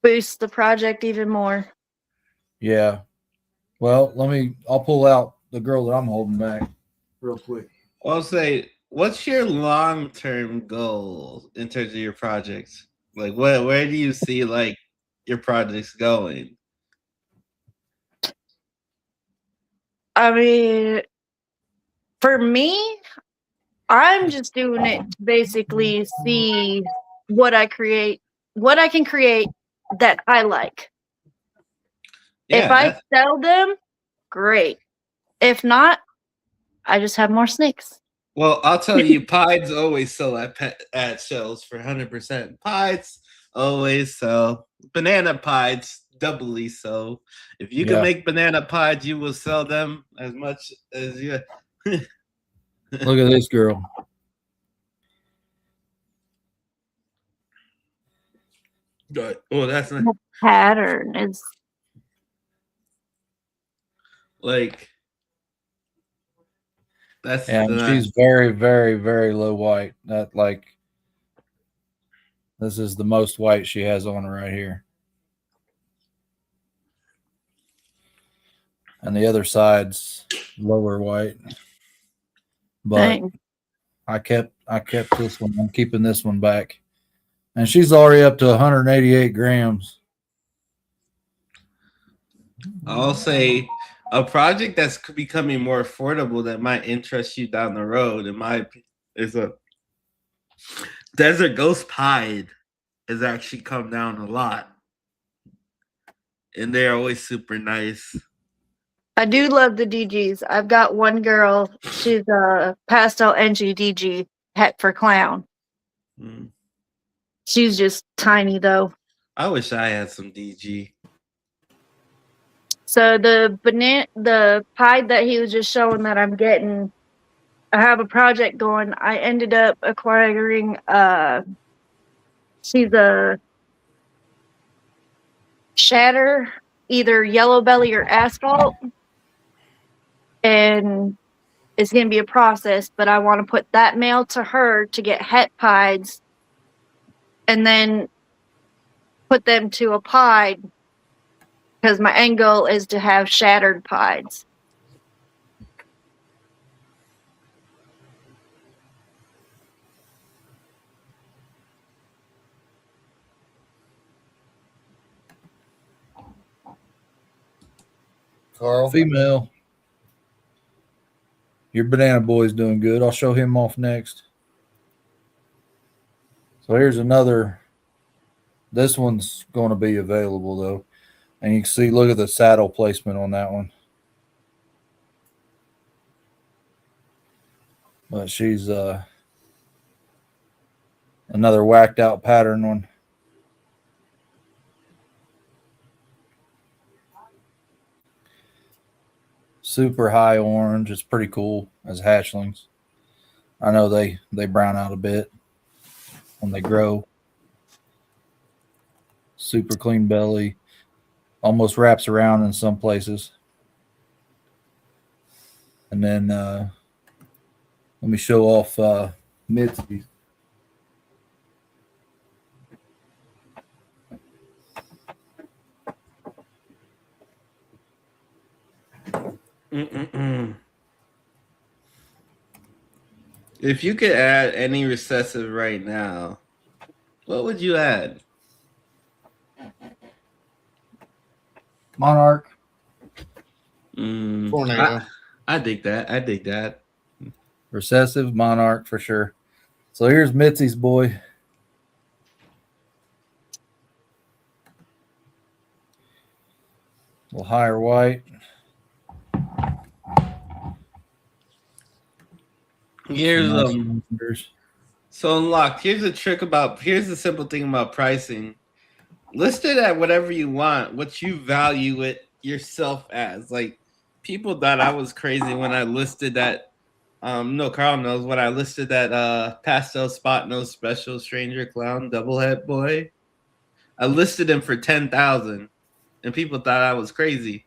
boosts the project even more. Yeah. Well, I'll pull out the girl that I'm holding back real quick. I'll say, what's your long-term goal in terms of your projects? Like, where do you see like your projects going? I mean, for me, I'm just doing it to basically see what I can create that I like. Yeah, If I that's- sell them, great. If not, I just have more snakes. well, I'll tell you, pies always sell at shows for 100%. Pies always sell. Banana pies doubly so. If you can Yeah. make banana pies, you will sell them as much as you. Look at this girl. Oh, that's not Pattern is like that's And she's very, very, very low white. That like this is the most white she has on her right here. And the other side's lower white. But dang. I kept this one. I'm keeping this one back. And she's already up to 188 grams. I'll say a project that's becoming more affordable that might interest you down the road, in my opinion, is a Desert Ghost Pied has actually come down a lot. And they're always super nice. I do love the DGs. I've got one girl, she's a pastel NG DG, het for clown. Mm. She's just tiny though. I wish I had some DG. So the pied that he was just showing that I'm getting, I have a project going. I ended up acquiring she's a shatter, either yellow belly or asphalt. And it's gonna be a process, but I want to put that male to her to get het pieds and then put them to a pied because my end goal is to have shattered pieds. Carl. Female. Your banana boy's doing good. I'll show him off next. So here's another. This one's going to be available though. And you can see, look at the saddle placement on that one. But she's another whacked out pattern one. Super high orange. It's pretty cool as hatchlings. I know they brown out a bit when they grow. Super clean belly. Almost wraps around in some places. And then let me show off Mitzi. If you could add any recessive right now, what would you add? Monarch. Tornado. I dig that. I dig that. Recessive Monarch for sure. So here's Mitzi's boy. A little higher white. Here's Nice so Unlocked. Here's the simple thing about pricing. List it at whatever you want, what you value it yourself as. Like, people thought I was crazy when I listed that. No, Carl knows when I listed that pastel spot nose special stranger clown double head boy. I listed him for 10,000, and people thought I was crazy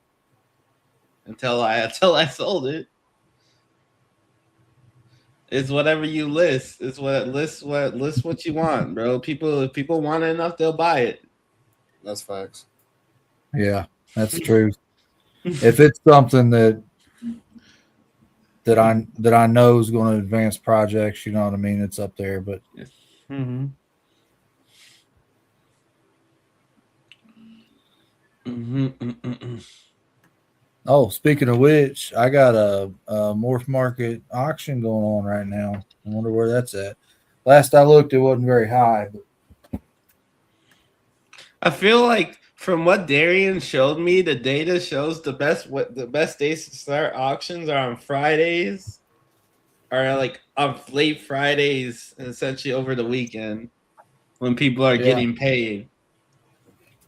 until I sold it. It's whatever you list. It's list what you want, bro. If people want it enough, they'll buy it. That's facts. Yeah, that's true. If it's something that that I know is going to advance projects. You know what I mean? It's up there, but Mm-hmm. Mm-hmm. oh, speaking of which, I got a Morph Market auction going on right now. I wonder where that's at. Last I looked, it wasn't very high. But I feel like from what Darian showed me, the data shows the best days to start auctions are on Fridays, or like on late Fridays, and essentially over the weekend when people are getting paid.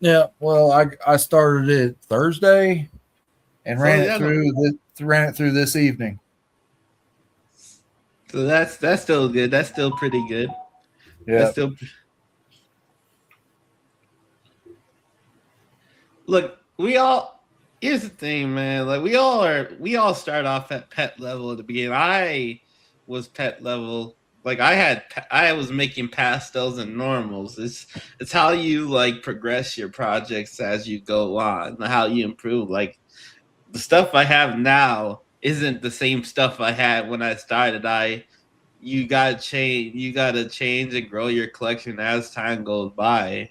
yeah, well, I started it Thursday and So, ran yeah, it through this evening. So that's still good. That's still pretty good. Yeah, That's still. Look, we all. Here's the thing, man. Like we all start off at pet level at the beginning. I was pet level. Like I was making pastels and normals. It's how you like progress your projects as you go on, how you improve. Like the stuff I have now isn't the same stuff I had when I started. You gotta change and grow your collection as time goes by.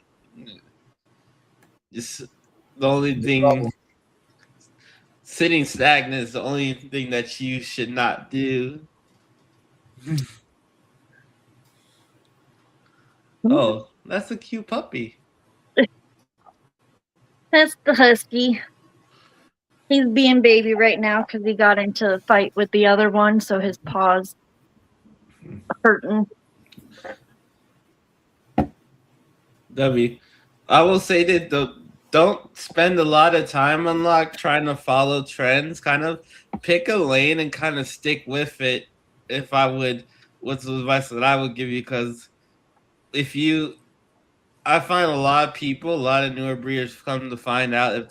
Just the only thing, sitting stagnant is the only thing that you should not do. Oh, that's a cute puppy. That's the husky. He's being baby right now because he got into a fight with the other one, so his paw's hurting. W. I will say that don't spend a lot of time on lock trying to follow trends. Kind of pick a lane and kind of stick with it. If I would, what's the advice that I would give you? Because I find a lot of newer breeders come to find out if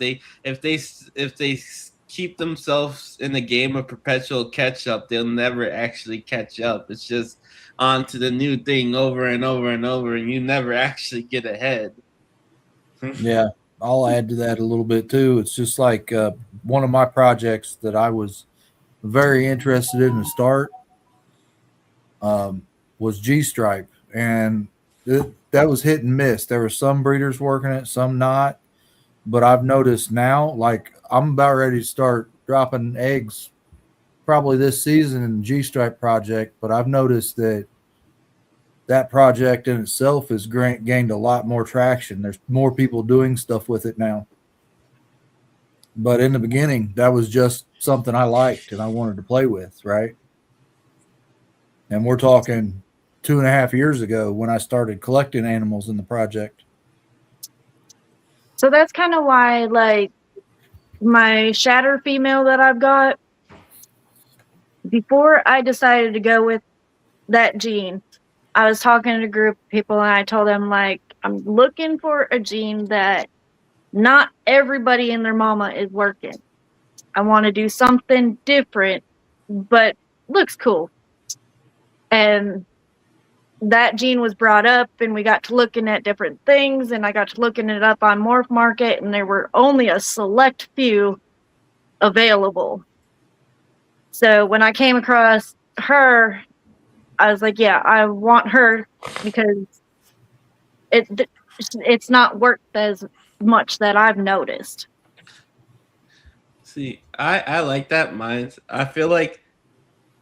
they keep themselves in the game of perpetual catch up, they'll never actually catch up. It's just on to the new thing over and over and over, and you never actually get ahead. yeah. I'll add to that a little bit too. It's just like one of my projects that I was very interested in to start was G Stripe, and that was hit and miss. There were some breeders working it, some not. But I've noticed now, like I'm about ready to start dropping eggs probably this season in the G Stripe project. But I've noticed that project in itself has gained a lot more traction. There's more people doing stuff with it now. But in the beginning, that was just something I liked and I wanted to play with, right? And we're talking 2.5 years ago when I started collecting animals in the project. So that's kind of why, like, my shatter female that I've got, before I decided to go with that gene, I was talking to a group of people and I told them, like, I'm looking for a gene that not everybody and their mama is working. I want to do something different, but looks cool. And that gene was brought up and we got to looking at different things, and I got to looking it up on Morph Market, and there were only a select few available. So when I came across her, I was like, yeah, I want her because it's not worked as much that I've noticed. See, I like that mindset. I feel like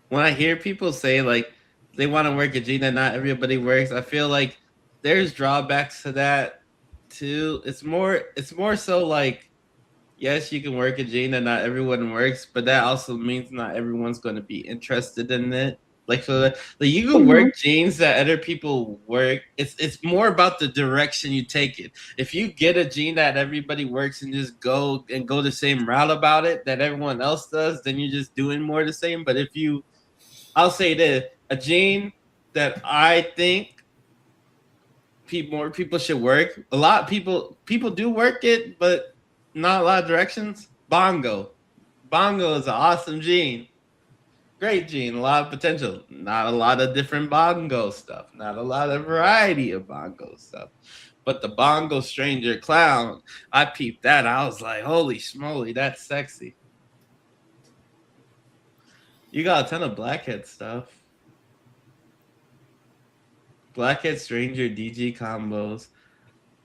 when I hear people say like they want to work a gene that not everybody works, I feel like there's drawbacks to that too. It's more so like, yes, you can work a gene that not everyone works, but that also means not everyone's going to be interested in it. Like, so like you can work genes that other people work. It's more about the direction you take it. If you get a gene that everybody works and just go the same route about it that everyone else does, then you're just doing more the same. But I'll say this, a gene that I think more people should work. A lot of people do work it, but not a lot of directions. Bongo is an awesome gene. Great gene, a lot of potential. Not a lot of different bongo stuff. Not a lot of variety of bongo stuff. But the Bongo Stranger Clown, I peeped that. I was like, holy smoly, that's sexy. You got a ton of Blackhead stuff. Blackhead Stranger DG combos.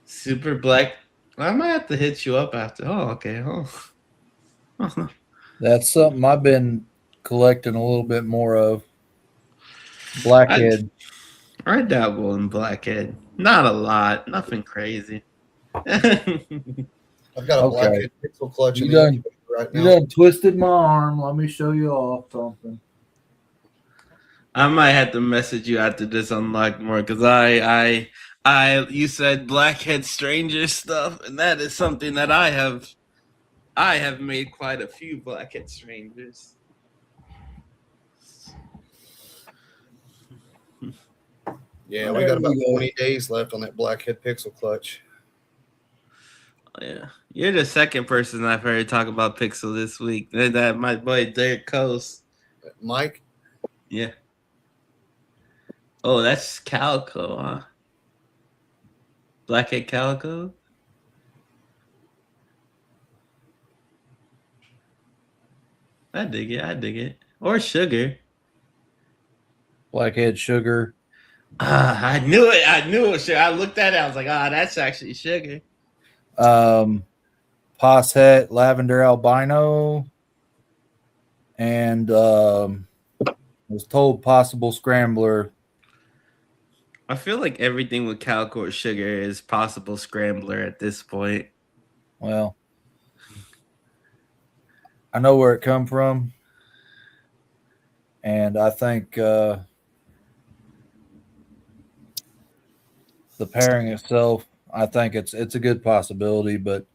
Super Black. I might have to hit you up after. Oh, okay. Oh. That's something I've been collecting a little bit more of. Blackhead. I dabble in Blackhead. Not a lot. Nothing crazy. I've got a Okay. Blackhead pixel clutch You in done- the incubator right You now. done twisted my arm. Let me show you off something. I might have to message you after this unlock more because you said Blackhead Stranger stuff, and that is something that I have made quite a few Blackhead Strangers. Yeah, we There got about we go. 20 days left on that Blackhead pixel clutch. Yeah, you're the second person I've heard talk about Pixel this week. And that my boy Derek Coast. Mike, Yeah. Oh, that's Calico, huh? Blackhead Calico. I dig it. I dig it. Or Sugar. Blackhead Sugar. I knew it. I knew it was Sugar. I looked at it. I was like, that's actually Sugar. Posset Lavender Albino. And was told Possible Scrambler. I feel like everything with Calico or Sugar is Possible Scrambler at this point. Well, I know where it come from. And I think the pairing itself, I think it's a good possibility, but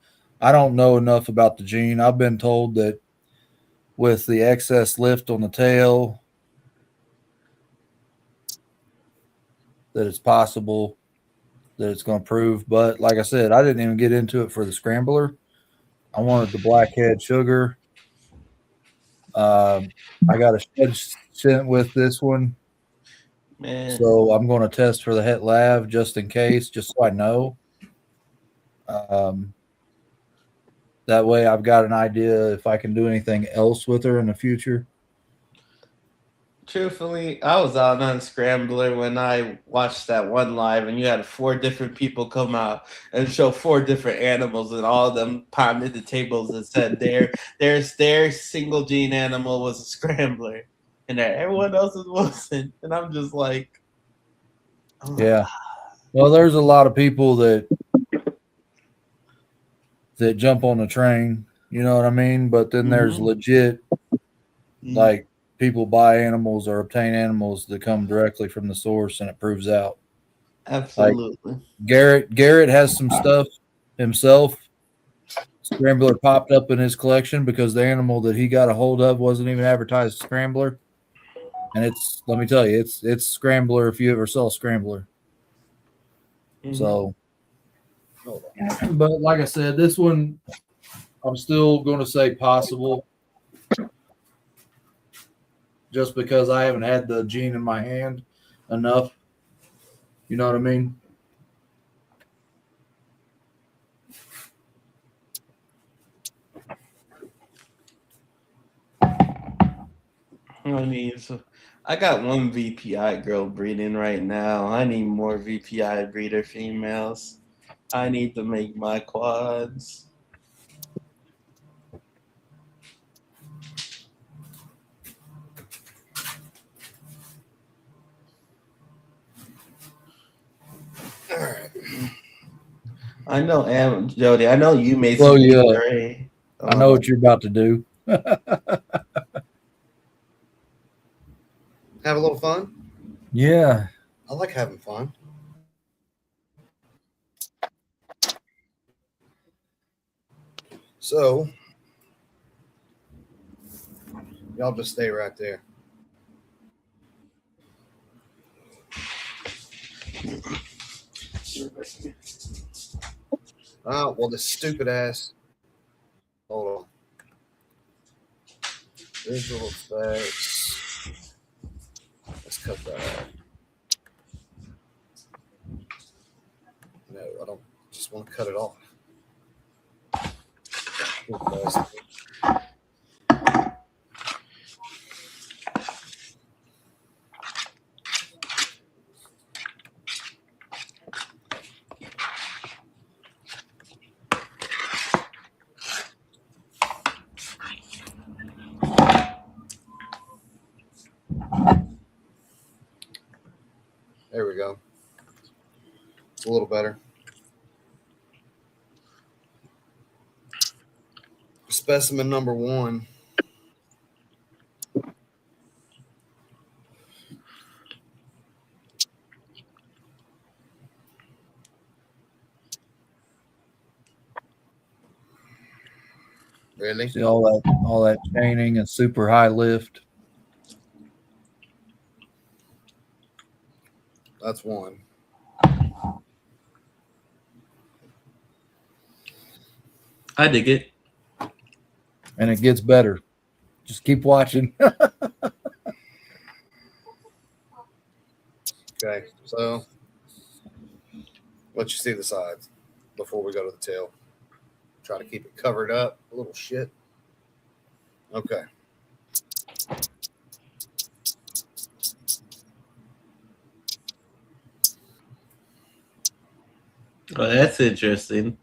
I don't know enough about the gene. I've been told that with the excess lift on the tail, that it's possible that it's going to prove. But like I said, I didn't even get into it for the Scrambler. I wanted the Blackhead Sugar. I got a shed sent with this one. Man. So I'm going to test for the Het Lav just in case, just so I know. That way I've got an idea if I can do anything else with her in the future. Truthfully, I was out on Scrambler when I watched that one live, and you had 4 different people come out and show 4 different animals, and all of them pounded the tables and said their single gene animal was a Scrambler, and that everyone else's wasn't. And I'm just like, oh. Yeah. Well, there's a lot of people that jump on the train, you know what I mean? But then there's legit, like, people buy animals or obtain animals that come directly from the source, and it proves out. Absolutely. Like Garrett has some stuff himself. Scrambler popped up in his collection because the animal that he got a hold of wasn't even advertised Scrambler. And it's, let me tell you, it's Scrambler if you ever saw Scrambler. So, but like I said, this one, I'm still going to say possible. Just because I haven't had the gene in my hand enough. You know what I mean? I mean, so I got one VPI girl breeding right now. I need more VPI breeder females. I need to make my quads. all right. I know, Jody. I know you made Well, some yeah. gray. I know what you're about to do. Have a little fun? Yeah. I like having fun. So, y'all just stay right there. Oh, well, this stupid ass. Hold on. Visual effects. Let's cut that off. No, I don't just want to cut it off. There we go. It's a little better. Specimen number 1. Really? See all that chaining and super high lift. That's 1. I dig it. And it gets better. Just keep watching. Okay, so let you see the sides before we go to the tail. Try to keep it covered up. A little shit. Okay. Oh, that's interesting.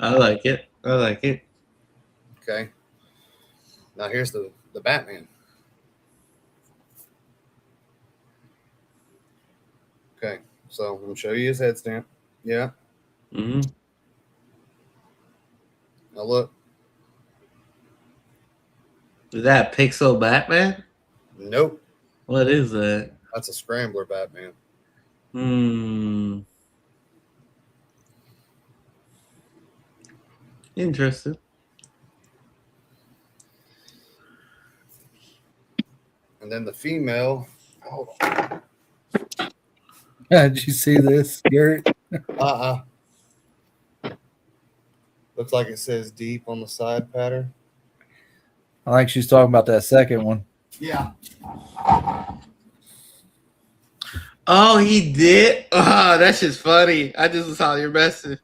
I like it. I like it. Okay. Now here's the Batman. Okay, so I'm gonna show you his head stamp. Yeah. Mm-hmm. Now look. Is that Pixel Batman? Nope. What is that? That's a Scrambler Batman. Hmm. Interesting. And then the female. Hold on. Did you see this, Garrett? Looks like it says deep on the side pattern. I think she's talking about that second one. Yeah. Oh, he did? Oh, that's just funny. I just saw your message.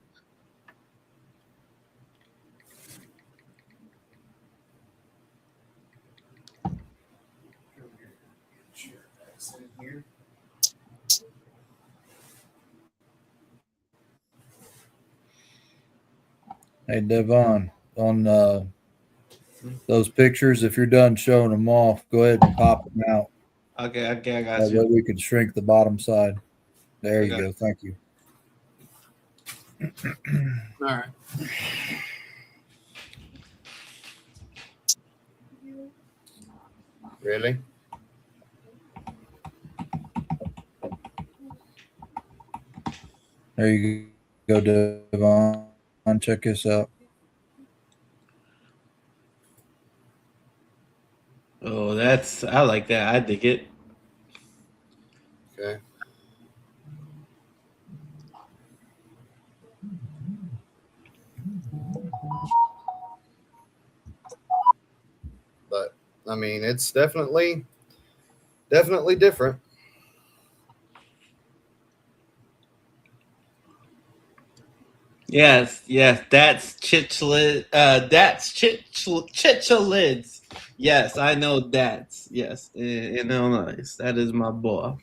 Hey, Devon, on those pictures, if you're done showing them off, go ahead and pop them out. Okay, I got That way you. we can shrink the bottom side. There you Okay. go. Thank you. All right. Really? There you go, Devon. Check this out. Oh, I like that. I dig it. Okay. But I mean, it's definitely different. Yes, that's Chichlid. That's Chichlids. Yes, I know that's. Yes, in Illinois. That is my boy.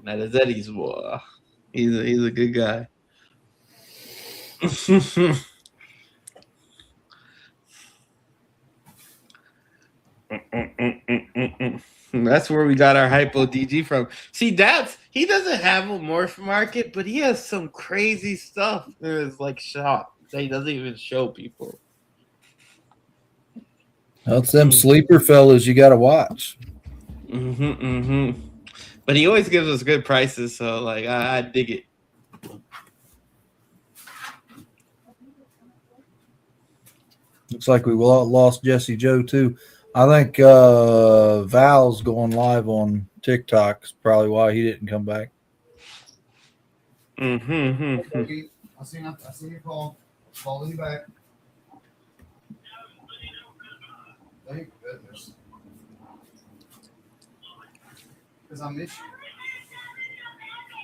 That is Eddie's boy. He's a good guy. That's where we got our Hypo DG from. See, he doesn't have a morph market, but he has some crazy stuff in his like shop that he doesn't even show people. That's them sleeper fellas you got to watch. But he always gives us good prices, so like I dig it. Looks like we lost Jesse Joe too. I think Val's going live on TikTok is probably why he didn't come back. I seen your call. Calling you back. Thank goodness. Because I miss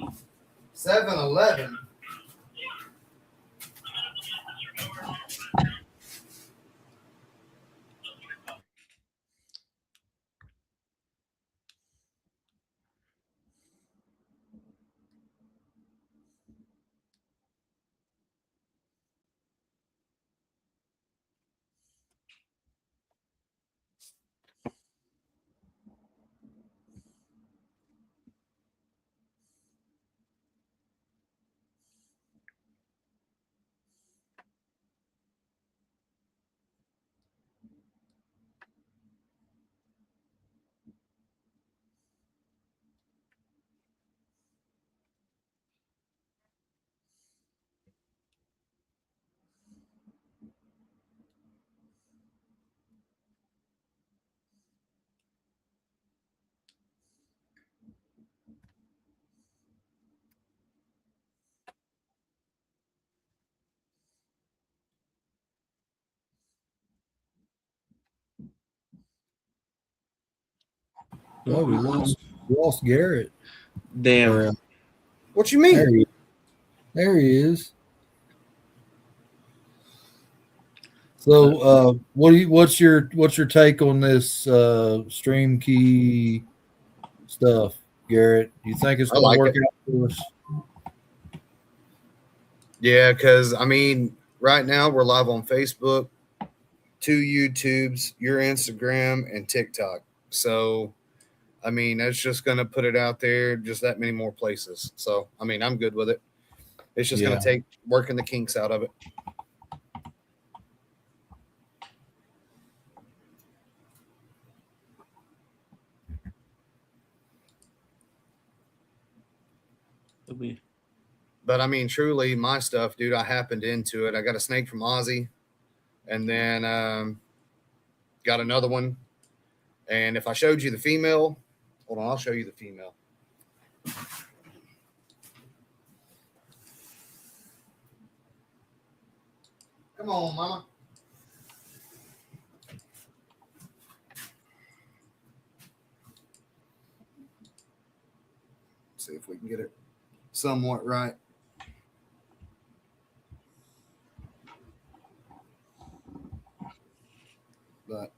you. 7-Eleven. Oh, we lost Garrett. Damn. Or, What you mean? there he is. So, what's your take on this stream key stuff, Garrett? You think it's I going like to work it. out for us? Yeah, because I mean, right now we're live on Facebook, 2 YouTubes, your Instagram, and TikTok. So, I mean, that's just going to put it out there, just that many more places. So, I mean, I'm good with it. It's just going to take working the kinks out of it. But I mean, truly, my stuff, dude, I happened into it. I got a snake from Ozzy, and then got another one. And if I showed you the female, hold on, I'll show you the female. Come on, mama. See if we can get it somewhat right. But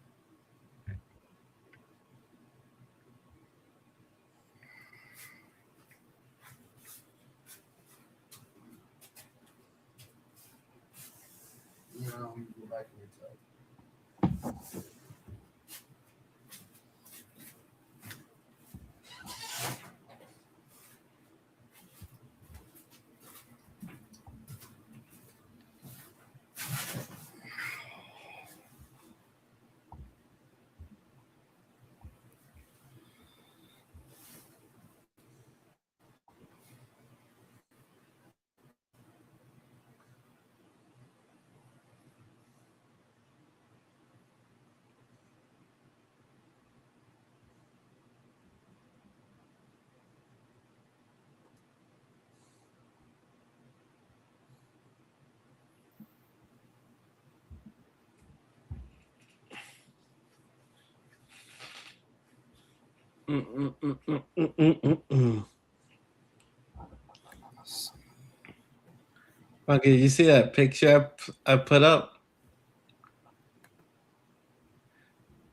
no, you can go back in your tub. Okay, you see that picture I put up?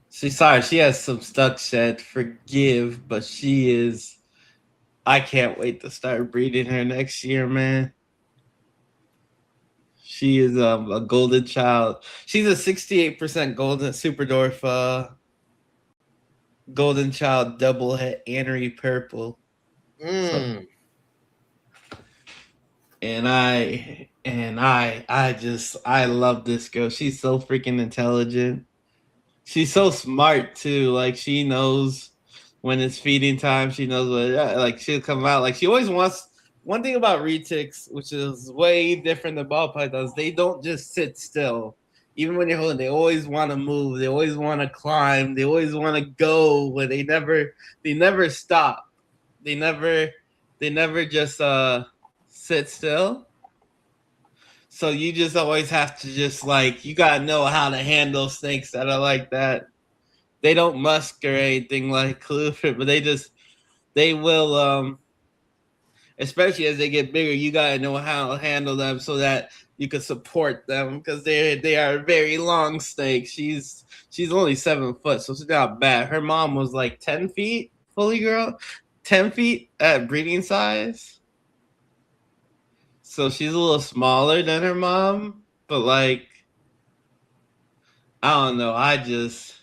She's sorry, she has some stuck shed. Forgive, but she is. I can't wait to start breeding her next year, man. She is a golden child. She's a 68% golden super dwarf golden child double het Anery purple. So, and I love this girl. She's so freaking intelligent. She's so smart too. Like she knows when it's feeding time. She knows what like she'll come out. Like she always wants. One thing about retics, which is way different than ball pythons, they don't just sit still. Even when you're holding, they always want to move. They always want to climb. They always want to go. Where they never stop. They never just sit still. So you just always have to just like, you got to know how to handle snakes that are like that. They don't musk or anything like Clifford, but they will, especially as they get bigger, you got to know how to handle them so that you can support them because they are very long snakes. She's only 7 foot, so she's not bad. Her mom was like 10 feet fully grown, 10 feet at breeding size. So she's a little smaller than her mom, but like, I don't know. I just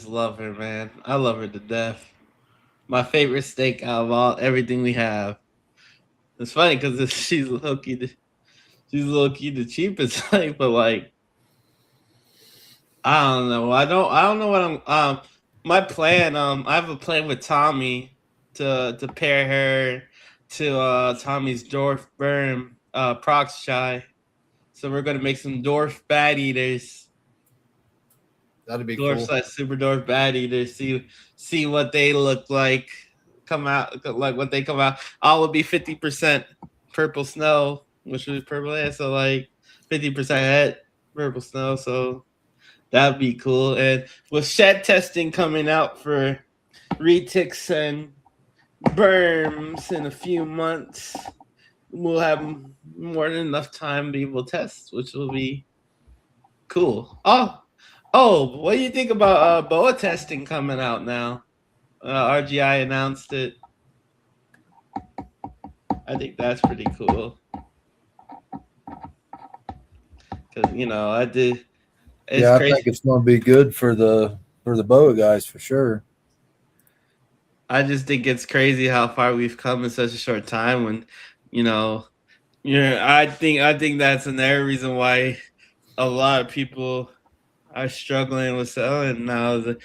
love her, man. I love her to death. My favorite snake out of everything we have. It's funny because she's low key the cheapest snake, but like, I don't know. I don't know what I'm. My plan. I have a plan with Tommy to pair her to Tommy's dwarf berm prox shy. So we're gonna make some dwarf bat eaters. That'd be Dwarf cool. / super dwarf bat eaters. See what they look like. Come out like what they come out. All would be 50% purple snow, which is purple hair. So like 50% head purple snow. So That'd be cool. And with shed testing coming out for retics and berms in a few months, we'll have more than enough time to be able to test, which will be cool. Oh, what do you think about boa testing coming out now? RGI announced it. I think that's pretty cool. Cause I did. It's yeah, I crazy. think it's going to be good for the boa guys for sure. I just think it's crazy how far we've come in such a short time. When, I think that's another reason why a lot of people are struggling with selling now.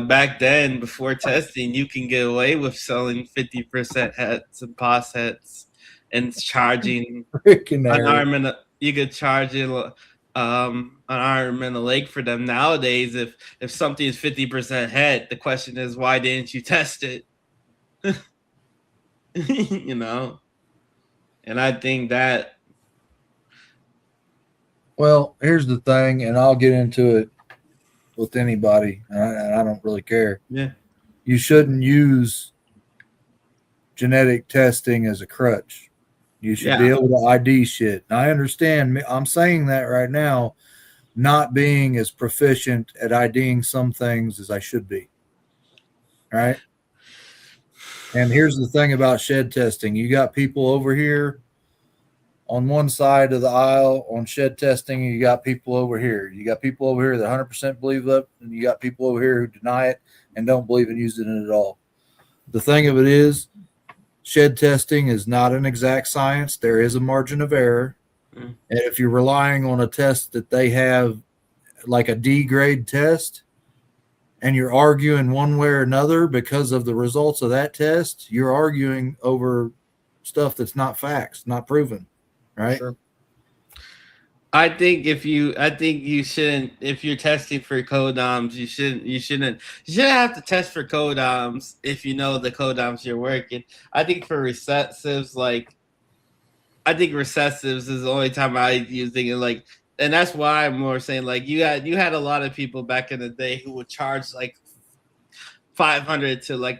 Back then, before testing, you can get away with selling 50% heads and pos heads and charging Freaking an Harry. arm and you could charge it an arm and a leg for them. Nowadays, if something is 50% head, the question is, why didn't you test it? And I think that. Well, here's the thing, and I'll get into it with anybody, and I don't really care. Yeah. You shouldn't use genetic testing as a crutch. You should be able to ID shit. And I understand. I'm saying that right now, not being as proficient at IDing some things as I should be. Right? And here's the thing about shed testing. You got people over here on one side of the aisle on shed testing, and you got people over here. You got people over here that 100% believe that, and you got people over here who deny it and don't believe in using it at all. The thing of it is, shed testing is not an exact science. There is a margin of error. And if you're relying on a test that they have, like a D grade test, and you're arguing one way or another because of the results of that test, you're arguing over stuff that's not facts, not proven, right? Sure. I think you shouldn't, if you're testing for codoms, you shouldn't have to test for codoms if you know the codoms you're working. I think for recessives, recessives is the only time I use thinking and that's why I'm more saying you had a lot of people back in the day who would charge $500 to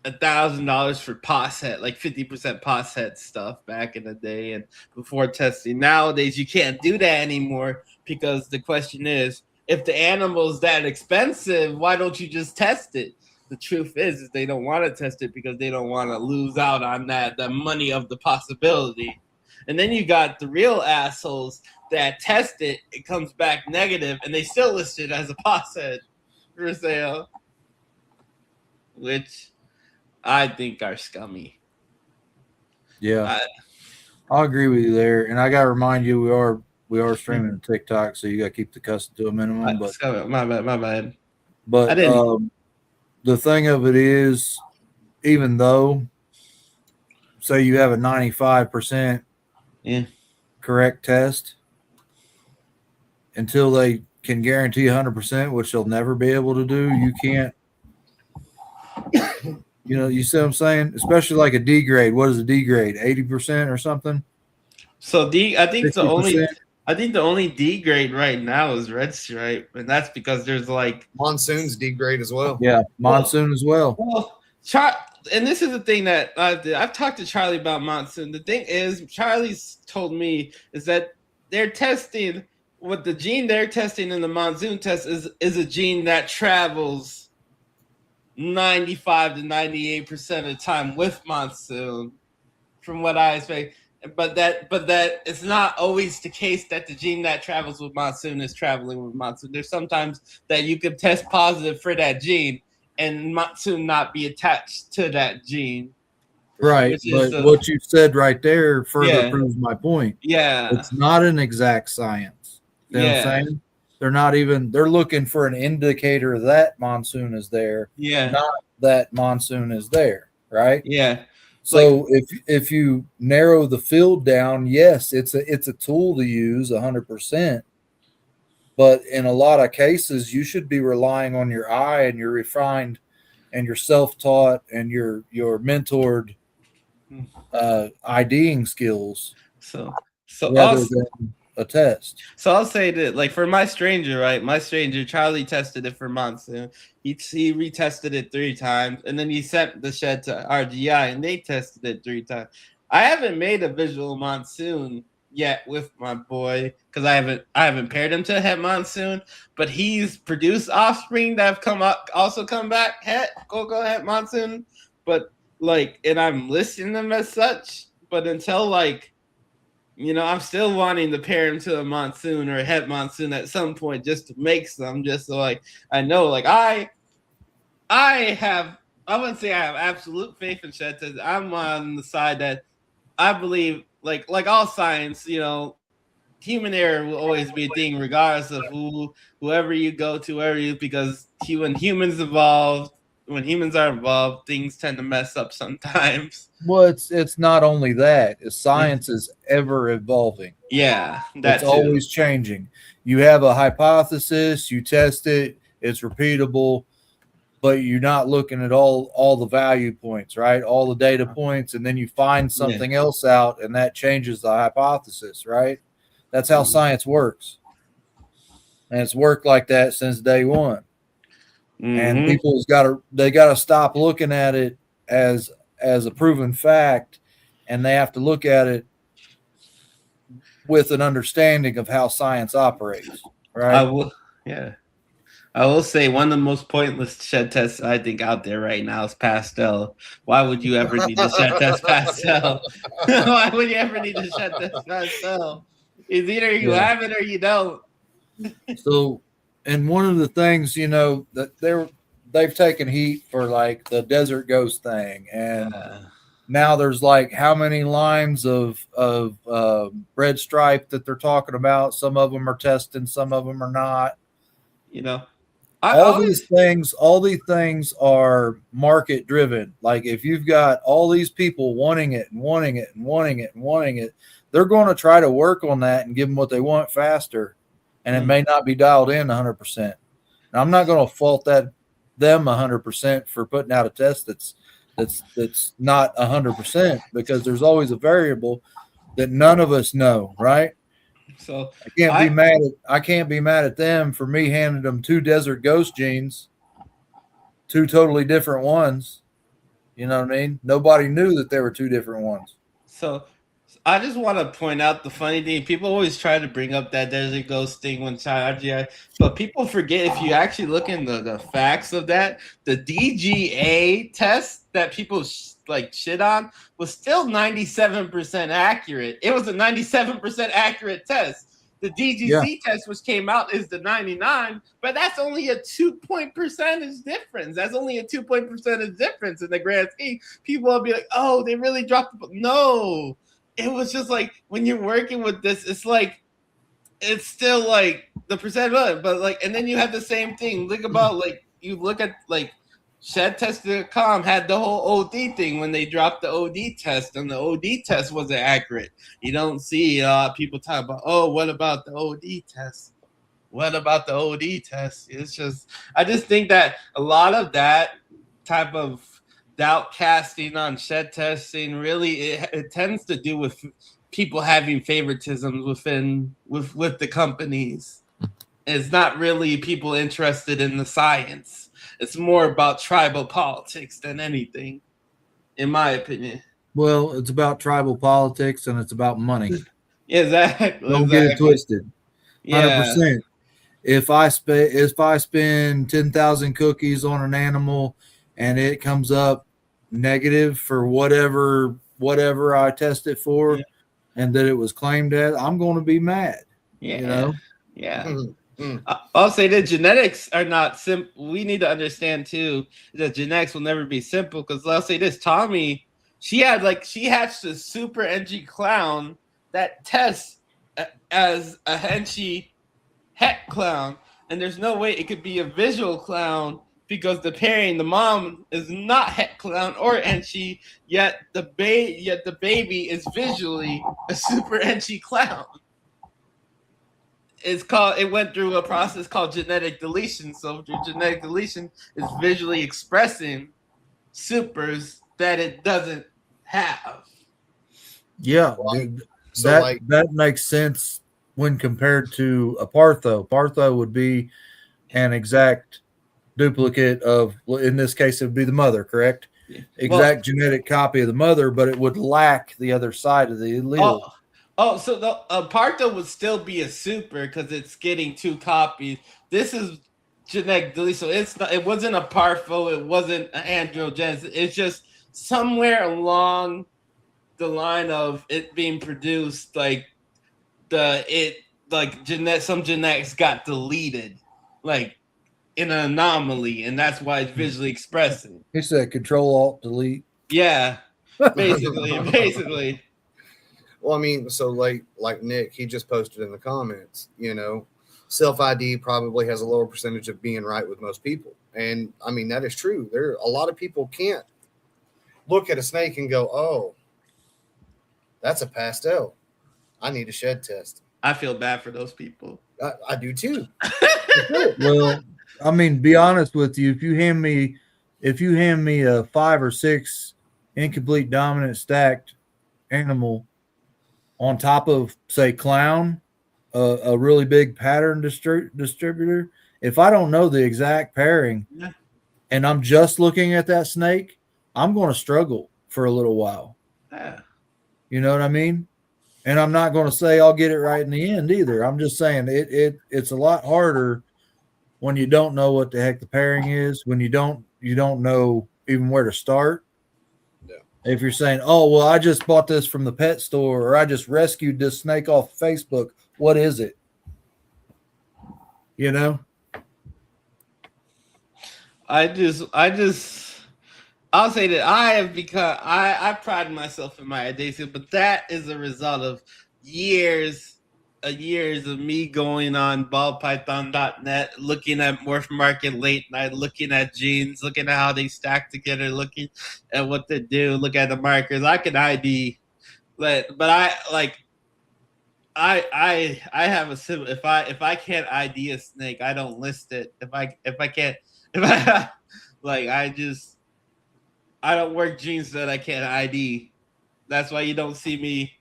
$1,000 for pos head, 50% pos head stuff back in the day and before testing. Nowadays, you can't do that anymore because the question is, if the animal's that expensive, why don't you just test it? The truth is they don't want to test it because they don't want to lose out on the money of the possibility. And then you got the real assholes that test it, it comes back negative, and they still list it as a pos head for sale, which I think are scummy. Yeah, I'll agree with you there. And I got to remind you, we are streaming to TikTok, so you got to keep the cuss to a minimum. But my bad. But the thing of it is, even though, say you have a 95% correct test, until they can guarantee 100%, which they'll never be able to do, you can't. You see what I'm saying? Especially like a D grade. What is a D grade? 80% or something? So I think 60%? the only D grade right now is red stripe, and that's because there's Monsoon's D grade as well. Yeah, monsoon as well. Well, and this is the thing that I've talked to Charlie about monsoon. The thing is, Charlie's told me is that they're testing what the gene they're testing in the monsoon test is a gene that travels 95 to 98% of the time with monsoon, from what I expect. But that it's not always the case that the gene that travels with monsoon is traveling with monsoon. There's sometimes that you could test positive for that gene and monsoon not be attached to that gene. Right. But what you said right there further proves my point. Yeah. It's not an exact science. You know what I'm saying? They're looking for an indicator that monsoon is there. Yeah. Not that monsoon is there. Right. Yeah. So if you narrow the field down, yes, it's a tool to use 100%. But in a lot of cases, you should be relying on your eye and your refined and your self-taught and your mentored IDing skills. So rather than a test. So I'll say that, like for my stranger, right? My stranger Charlie tested it for monsoon. He retested it 3 times, and then he sent the shed to RGI, and they tested it 3 times. I haven't made a visual monsoon yet with my boy because I haven't paired him to a het monsoon, but he's produced offspring that have also come back het go het monsoon, but like, and I'm listing them as such, but until like, you know, I'm still wanting to pair him to a monsoon or a het monsoon at some point just to make some, just so like I know, like I wouldn't say I have absolute faith in shed test. I'm on the side that I believe, like all science, you know, human error will always be a thing, regardless of whoever you go to, because when humans are involved, things tend to mess up sometimes. Well, it's not only that. Science is ever evolving. Yeah, It's always changing. You have a hypothesis, you test it, it's repeatable, but you're not looking at all the value points, right? All the data points, and then you find something else out, and that changes the hypothesis, right? That's how science works, and it's worked like that since day one. And people's got to stop looking at it as a proven fact, and they have to look at it with an understanding of how science operates, right? I will say one of the most pointless shed tests I think out there right now is pastel. Why would you ever need to shed test pastel? Why would you ever need to shed test pastel? It's either you have it or you don't. So, and one of the things, you know, that they've taken heat for like the Desert Ghost thing, and now there's like how many lines of red stripe that they're talking about. Some of them are testing, some of them are not. You know, all these things are market driven. Like if you've got all these people wanting it, they're going to try to work on that and give them what they want faster, and it may not be dialed in 100%. Now, I'm not going to fault them 100% for putting out a test that's not 100%, because there's always a variable that none of us know, right? So I can't be mad at them for me handing them 2 Desert Ghost genes, 2 totally different ones. You know what I mean? Nobody knew that there were 2 different ones. So I just want to point out the funny thing. People always try to bring up that Desert Ghost thing when RGI, but people forget, if you actually look in the facts of that, the DGA test that people shit on was still 97% accurate. It was a 97% accurate test. The DGC test, which came out, is the 99, but that's only a 2-point percentage difference. That's only a 2-point percentage difference in the grand scheme. People will be like, oh, they really dropped the. No. It was just like, when you're working with this, it's like, it's still like the percent of it, but like, and then you have the same thing. Think about, like, you look at like shedtest.com had the whole OD thing when they dropped the OD test, and the OD test wasn't accurate. You don't see people talk about, oh, what about the OD test? What about the OD test? It's just, I just think that a lot of that type of doubt casting on shed testing, really it tends to do with people having favoritisms with the companies. It's not really people interested in the science. It's more about tribal politics than anything, in my opinion. Well, it's about tribal politics, and it's about money. Exactly. Don't get it twisted. 100%. If I spend 10,000 cookies on an animal and it comes up negative for whatever I test it for, and that it was claimed as, I'm going to be mad. Yeah. You know? Yeah. I'll say that genetics are not simple. We need to understand too that genetics will never be simple, because I'll say this: Tommy, she hatched a super NG clown that tests as a henchy het clown, and there's no way it could be a visual clown, because the mom is not het clown or henchy, yet the baby is visually a super henchy clown. It went through a process called genetic deletion. So through genetic deletion, it's visually expressing supers that it doesn't have. Yeah, So that makes sense when compared to a Partho. Partho would be an exact duplicate of, in this case, it would be the mother, correct? Exact genetic copy of the mother, but it would lack the other side of the allele. So the Partho would still be a super because it's getting 2 copies. This is genetic deletion. So it's not. It wasn't a Partho. It wasn't an androgenesis. It's just somewhere along the line of it being produced, like some genetics got deleted, like in an anomaly, and that's why it's visually expressing. He said Control Alt Delete. Yeah, basically. Well, I mean, so like Nick, he just posted in the comments, self ID probably has a lower percentage of being right with most people. And I mean, that is true. There a lot of people can't look at a snake and go, oh, that's a pastel. I need a shed test. I feel bad for those people. I do too. Well, I mean, be honest with you. If you hand me a 5 or 6 incomplete dominant stacked animal on top of, say, clown, a really big pattern distributor, if I don't know the exact pairing and I'm just looking at that snake, I'm going to struggle for a little while. Yeah. You know what I mean? And I'm not going to say I'll get it right in the end either. I'm just saying it's a lot harder when you don't know what the heck the pairing is, when you don't know even where to start. Yeah. If you're saying, oh, well, I just bought this from the pet store, or I just rescued this snake off Facebook, what is it? I'll say that I have become, I pride myself in my identity, but that is a result of years of me going on ballpython.net, looking at Morph Market late night, looking at genes, looking at how they stack together, looking at what they do, look at the markers. I can ID, but I have a simple, if I can't ID a snake, I don't list it. I don't work genes that I can't ID. That's why you don't see me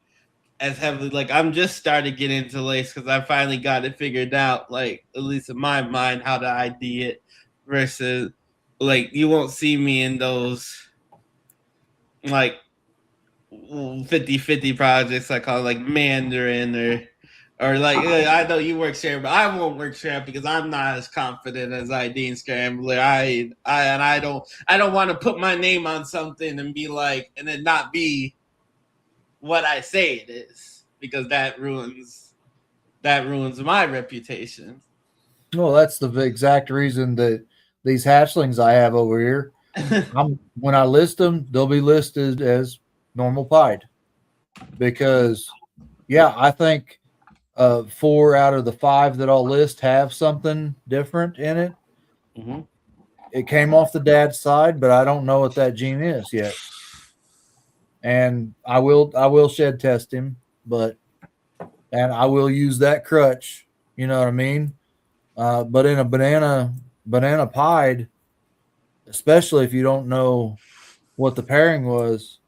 as heavily. Like, I'm just starting to get into lace because I finally got it figured out, like, at least in my mind, how to ID it versus, like, you won't see me in those, like, 50-50 projects I call it, like Mandarin or like, I know you work Scrambler, but I won't work Scrambler because I'm not as confident as ID in Scrambler. I don't want to put my name on something and be like, and it not be what I say it is, because that ruins my reputation. Well, that's the exact reason that these hatchlings I have over here, when I list them, they'll be listed as normal pied, because I think 4 out of the 5 that I'll list have something different in it. Mm-hmm. It came off the dad's side, but I don't know what that gene is yet. And I will shed test him, and I will use that crutch. You know what I mean? But in a banana pied, especially if you don't know what the pairing was,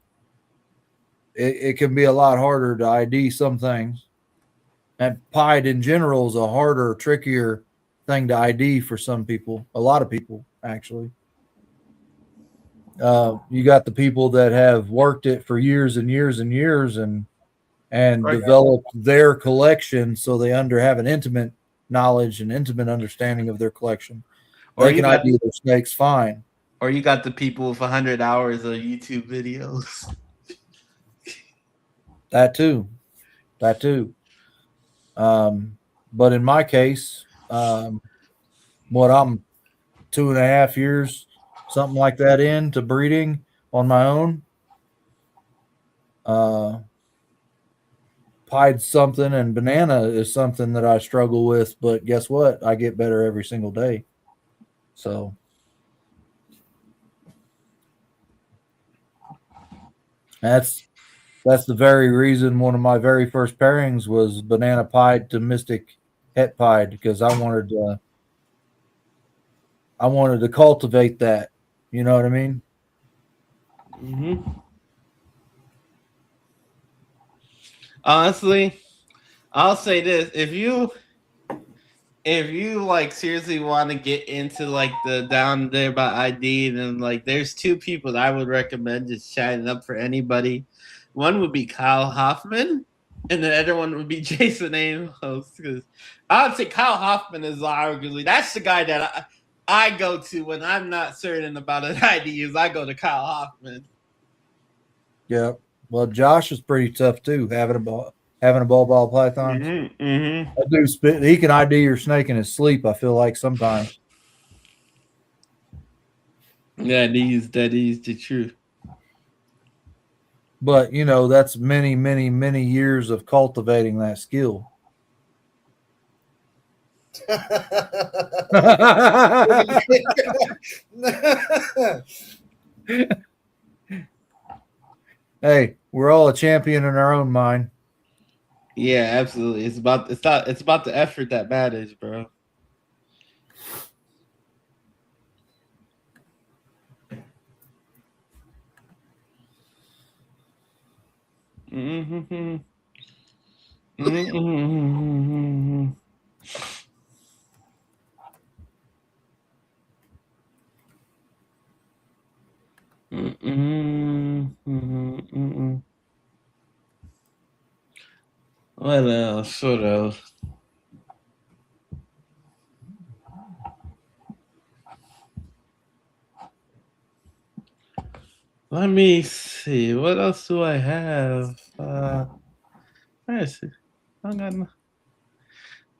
it can be a lot harder to ID some things. And pied in general is a harder, trickier thing to ID for some people. A lot of people, actually. You got the people that have worked it for years and years and years and developed their collection, so they have an intimate knowledge and intimate understanding of their collection. They can ID their snakes fine. Or you got the people with 100 hours of YouTube videos. That too. But in my case, I'm 2.5 years, something like that, into breeding on my own. Pied something, and banana is something that I struggle with, but guess what? I get better every single day. So that's the very reason one of my very first pairings was banana pied to mystic het pied, because I wanted to cultivate that. You know what I mean? Mm-hmm. Honestly, I'll say this: if you like seriously want to get into like the down there by ID, then like there's two people that I would recommend just chatting up for anybody. One would be Kyle Hoffman, and the other one would be Jason Amos. Because I would say Kyle Hoffman is arguably that's the guy that I go to when I'm not certain about an ID. Is I go to Kyle Hoffman. Yeah. Well, Josh is pretty tough too, having a ball python. That dude spit. He can ID your snake in his sleep. I feel like sometimes. Yeah, that is the truth. But you know, that's many, many, many years of cultivating that skill. Hey, we're all a champion in our own mind. Yeah, absolutely. It's about the effort that matters, bro. Mm-hmm. Mm-hmm. Mm-hmm. What else? What else? Let me see. What else do I have? Where is it?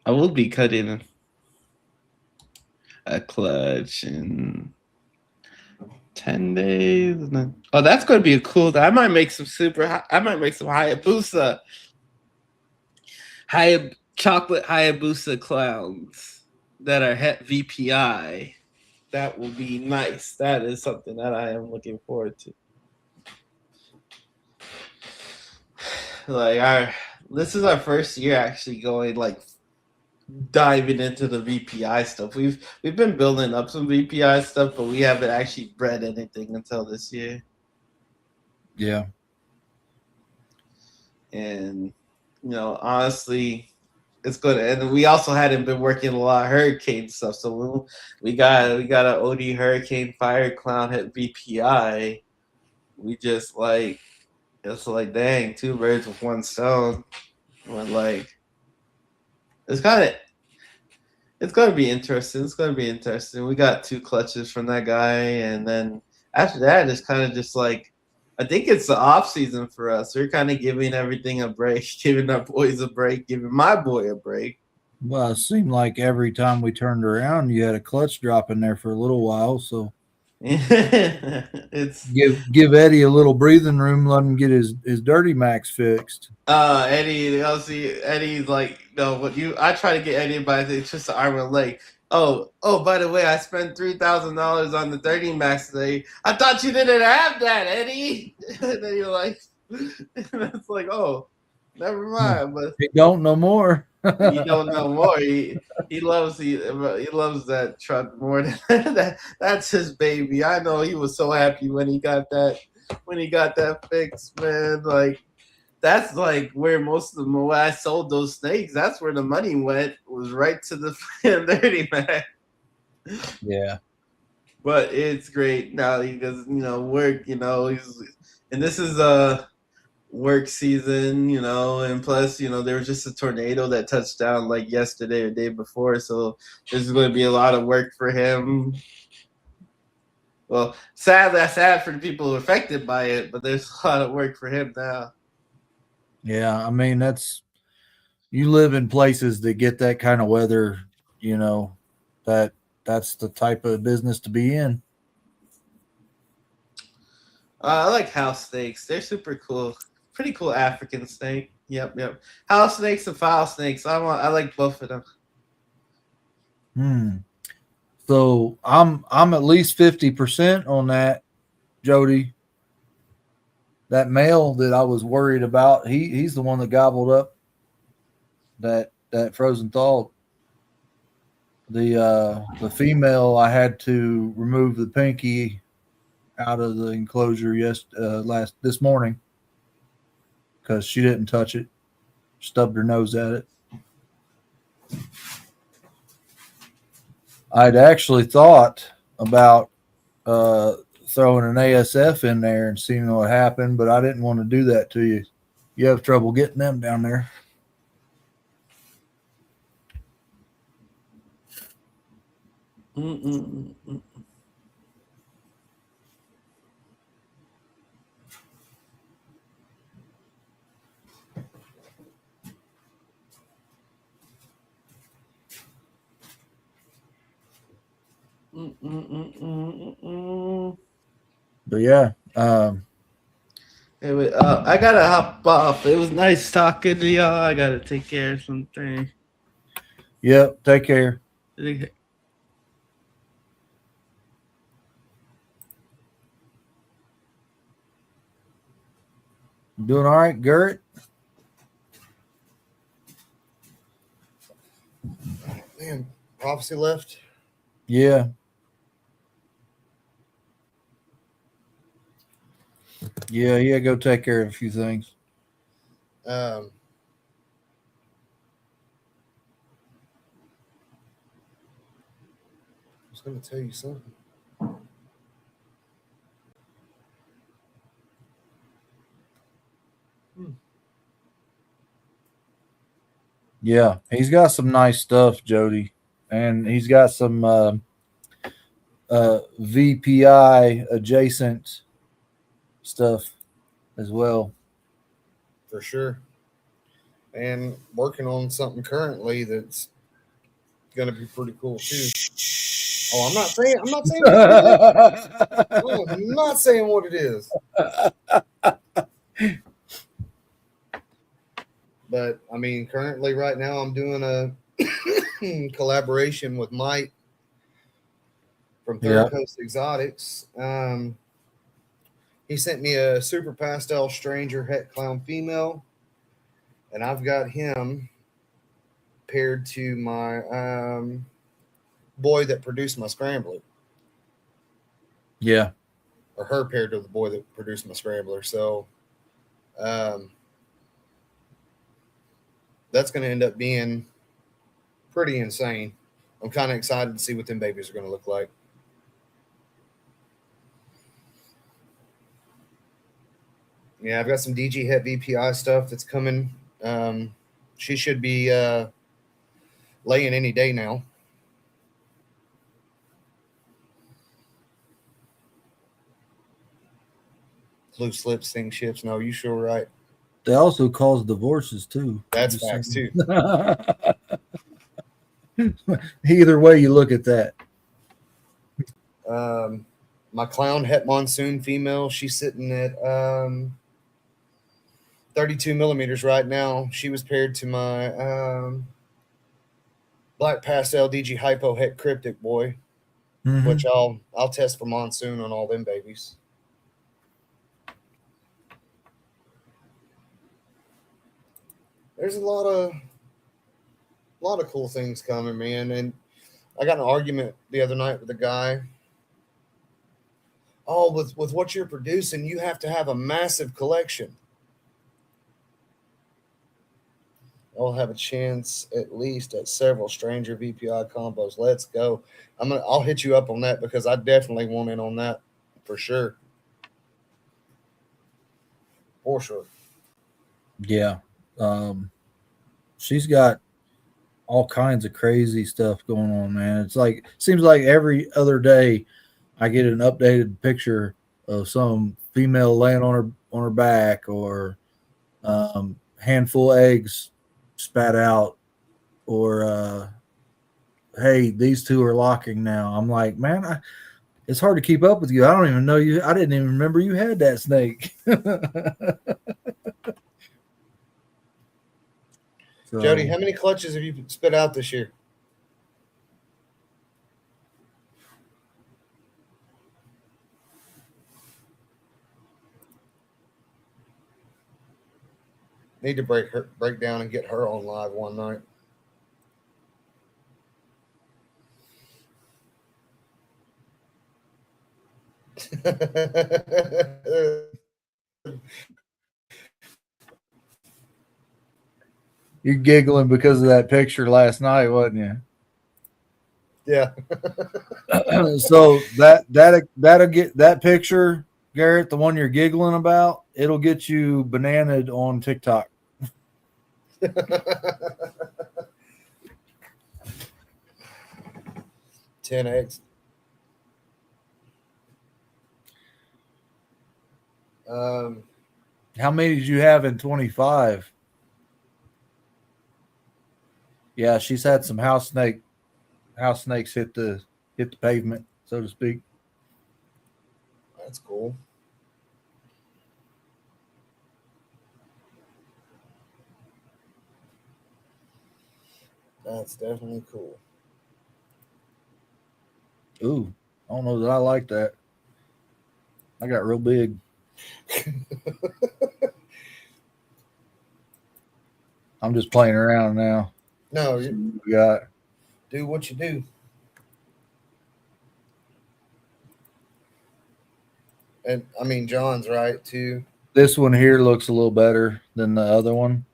I will be cutting a clutch in 10 days. Oh, that's going to be a cool. I might make some Hayabusa. Chocolate Hayabusa clowns that are VPI. That will be nice. That is something that I am looking forward to. This is our first year actually going like diving into the VPI stuff. We've been building up some VPI stuff, but we haven't actually bred anything until this year. Yeah. And honestly, it's good. And we also hadn't been working a lot of hurricane stuff. So we got an OD Hurricane Fire Clown hit VPI. We just it's like, dang, two birds with one stone. But it's gonna be interesting. It's gonna be interesting. We got 2 clutches from that guy, and then after that, it's kind of just like, I think it's the off season for us. We're kind of giving everything a break, giving our boys a break, giving my boy a break. Well, it seemed like every time we turned around, you had a clutch drop in there for a little while. So it's give Eddie a little breathing room, let him get his dirty max fixed. Eddie, Eddie's like, no, I try to get Eddie by it's just an arm and leg. Oh, by the way, I spent $3,000 on the 30 max today. I thought you didn't have that, Eddie. And then you're like, it's like, oh, never mind. But he don't no more. He don't know more. He loves that truck more than that. That's his baby. I know he was so happy when he got that fixed, man. Like, that's like where most of when I sold those snakes, that's where the money went, was right to the 30 man. Yeah. But it's great now because work, and this is work season, and plus, there was just a tornado that touched down like yesterday or day before, so there's going to be a lot of work for him. Well, sad for the people who are affected by it, but there's a lot of work for him now. Yeah, I mean, you live in places that get that kind of weather, that's the type of business to be in. I like house snakes. They're super cool. Pretty cool African snake. Yep. House snakes and file snakes. I like both of them. So I'm at least 50% on that, Jody. That male that I was worried about, he's the one that gobbled up that frozen thaw. The female, I had to remove the pinky out of the enclosure this morning because she didn't touch it. stubbed her nose at it. I'd actually thought about throwing an ASF in there and seeing what happened, but I didn't want to do that to you. You have trouble getting them down there. Mm-mm-mm. Mm-mm-mm-mm-mm. But yeah, Anyway, I gotta hop off. It was nice talking to y'all. I gotta take care of something. yep. Take care. Doing all right, Garrett? Man, Prophecy left. Yeah. Yeah, yeah, go take care of a few things. I was going to tell you something. Yeah, he's got some nice stuff, Jody. And he's got some VPI adjacent stuff as well. For sure. And working on something currently that's going to be pretty cool too. Oh, I'm not saying what it is. No, I'm not saying what it is. But I mean, currently right now I'm doing a collaboration with Mike from Third Coast Exotics. He sent me a super pastel stranger het clown female, and I've got him paired to my boy that produced my scrambler. Yeah. Or her paired to the boy that produced my scrambler. So that's going to end up being pretty insane. I'm kind of excited to see what them babies are going to look like. Yeah, I've got some DG Het VPI stuff that's coming. She should be laying any day now. Loose lips, sing ships. No, you sure right. They also cause divorces too. That's facts too. Either way you look at that. My clown Het Monsoon female, she's sitting at 32 millimeters right now. She was paired to my Black Pastel DG Hypo Het Cryptic boy, which I'll test for monsoon on all them babies. There's a lot of cool things coming, man. And I got an argument the other night with a guy. Oh, with what you're producing, you have to have a massive collection. I'll have a chance at least at several stranger VPI combos. Let's go. I'll hit you up on that because I definitely want in on that for sure. For sure. Yeah. She's got all kinds of crazy stuff going on, man. It's like seems like every other day I get an updated picture of some female laying on her back or handful of eggs spat out or hey, these two are locking now. I'm like, man, it's hard to keep up with you. I don't even know you. I didn't even remember you had that snake. So, Jody, how many clutches have you spit out this year? Need to break down and get her on live one night. You're giggling because of that picture last night, wasn't you? Yeah. So that'll get that picture, Garrett, the one you're giggling about, it'll get you bananaed on TikTok. 10 eggs. How many did you have in 25? Yeah, she's had some house snakes hit the pavement, so to speak. That's cool. That's definitely cool. Ooh, I don't know that I like that. I got real big. I'm just playing around now. No, We got do what you do. And I mean, John's right too. this one here looks a little better than the other one.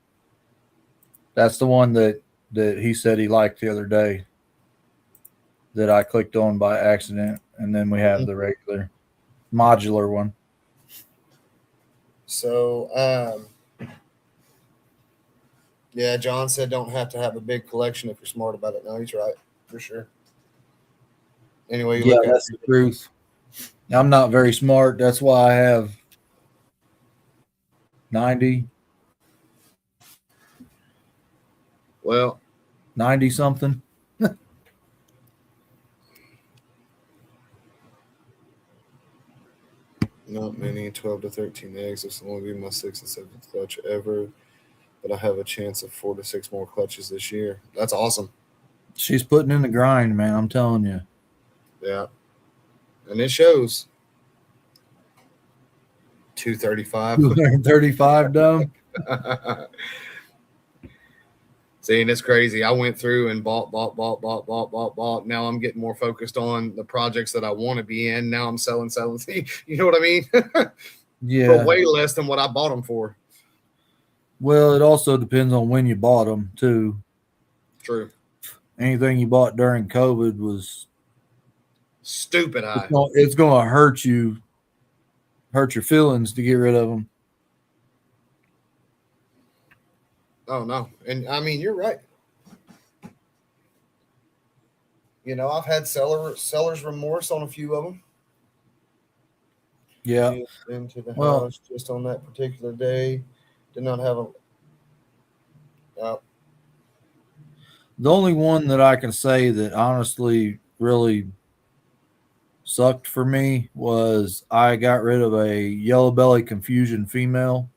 That's the one that he said he liked the other day that I clicked on by accident. And then we have the regular modular one. So, yeah, John said don't have to have a big collection if you're smart about it. No, he's right, for sure. Anyway, you Yeah, look at that's the truth. I'm not very smart. That's why I have 90 something. not many, 12 to 13 eggs. This will only be my 6th and 7th clutch ever, but I have a chance of 4 to 6 more clutches this year. That's awesome. She's putting in the grind, man. I'm telling you. Yeah. And it shows. 235. 235 dumb. See, and it's crazy. I went through and bought. Now I'm getting more focused on the projects that I want to be in. Now I'm selling. You know what I mean? Yeah. But way less than what I bought them for. Well, it also depends on when you bought them, too. True. Anything you bought during COVID was Stupid high. it's going to hurt your feelings to get rid of them. Oh, no. And I mean, you're right. You know, I've had seller's remorse on a few of them. Yeah. Into the Well, house just on that particular day. Did not have a. The only one that I can say that honestly really sucked for me was I got rid of a yellow belly confusion female,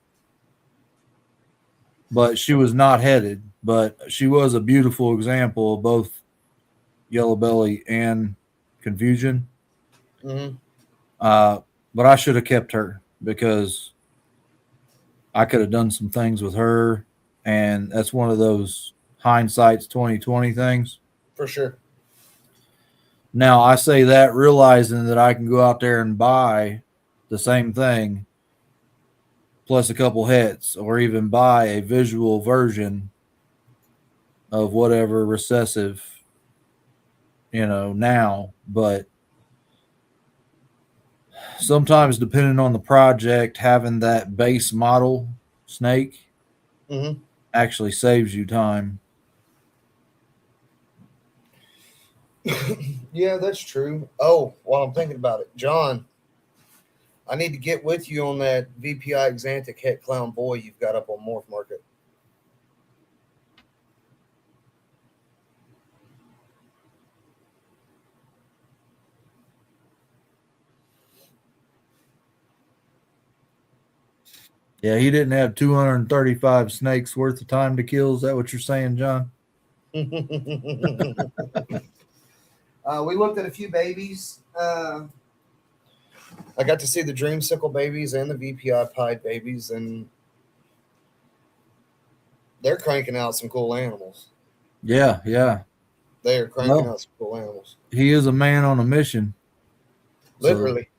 but she was not headed, but she was a beautiful example of both yellow belly and confusion. Mm-hmm. But I should have kept her because I could have done some things with her, and that's one of those hindsight's 2020 things. For sure. Now I say that realizing that I can go out there and buy the same thing plus a couple hits, or even buy a visual version of whatever recessive, now. But sometimes, depending on the project, having that base model snake actually saves you time. Yeah, that's true. Oh, while I'm thinking about it, John, I need to get with you on that VPI Xanthic Het Clown Boy you've got up on Morph Market. Yeah, he didn't have 235 snakes worth of time to kill. Is that what you're saying, John? We looked at a few babies. I got to see the Dreamsicle babies and the VPI Pied babies, and they're cranking out some cool animals. Yeah. They are cranking out some cool animals. He is a man on a mission. Literally.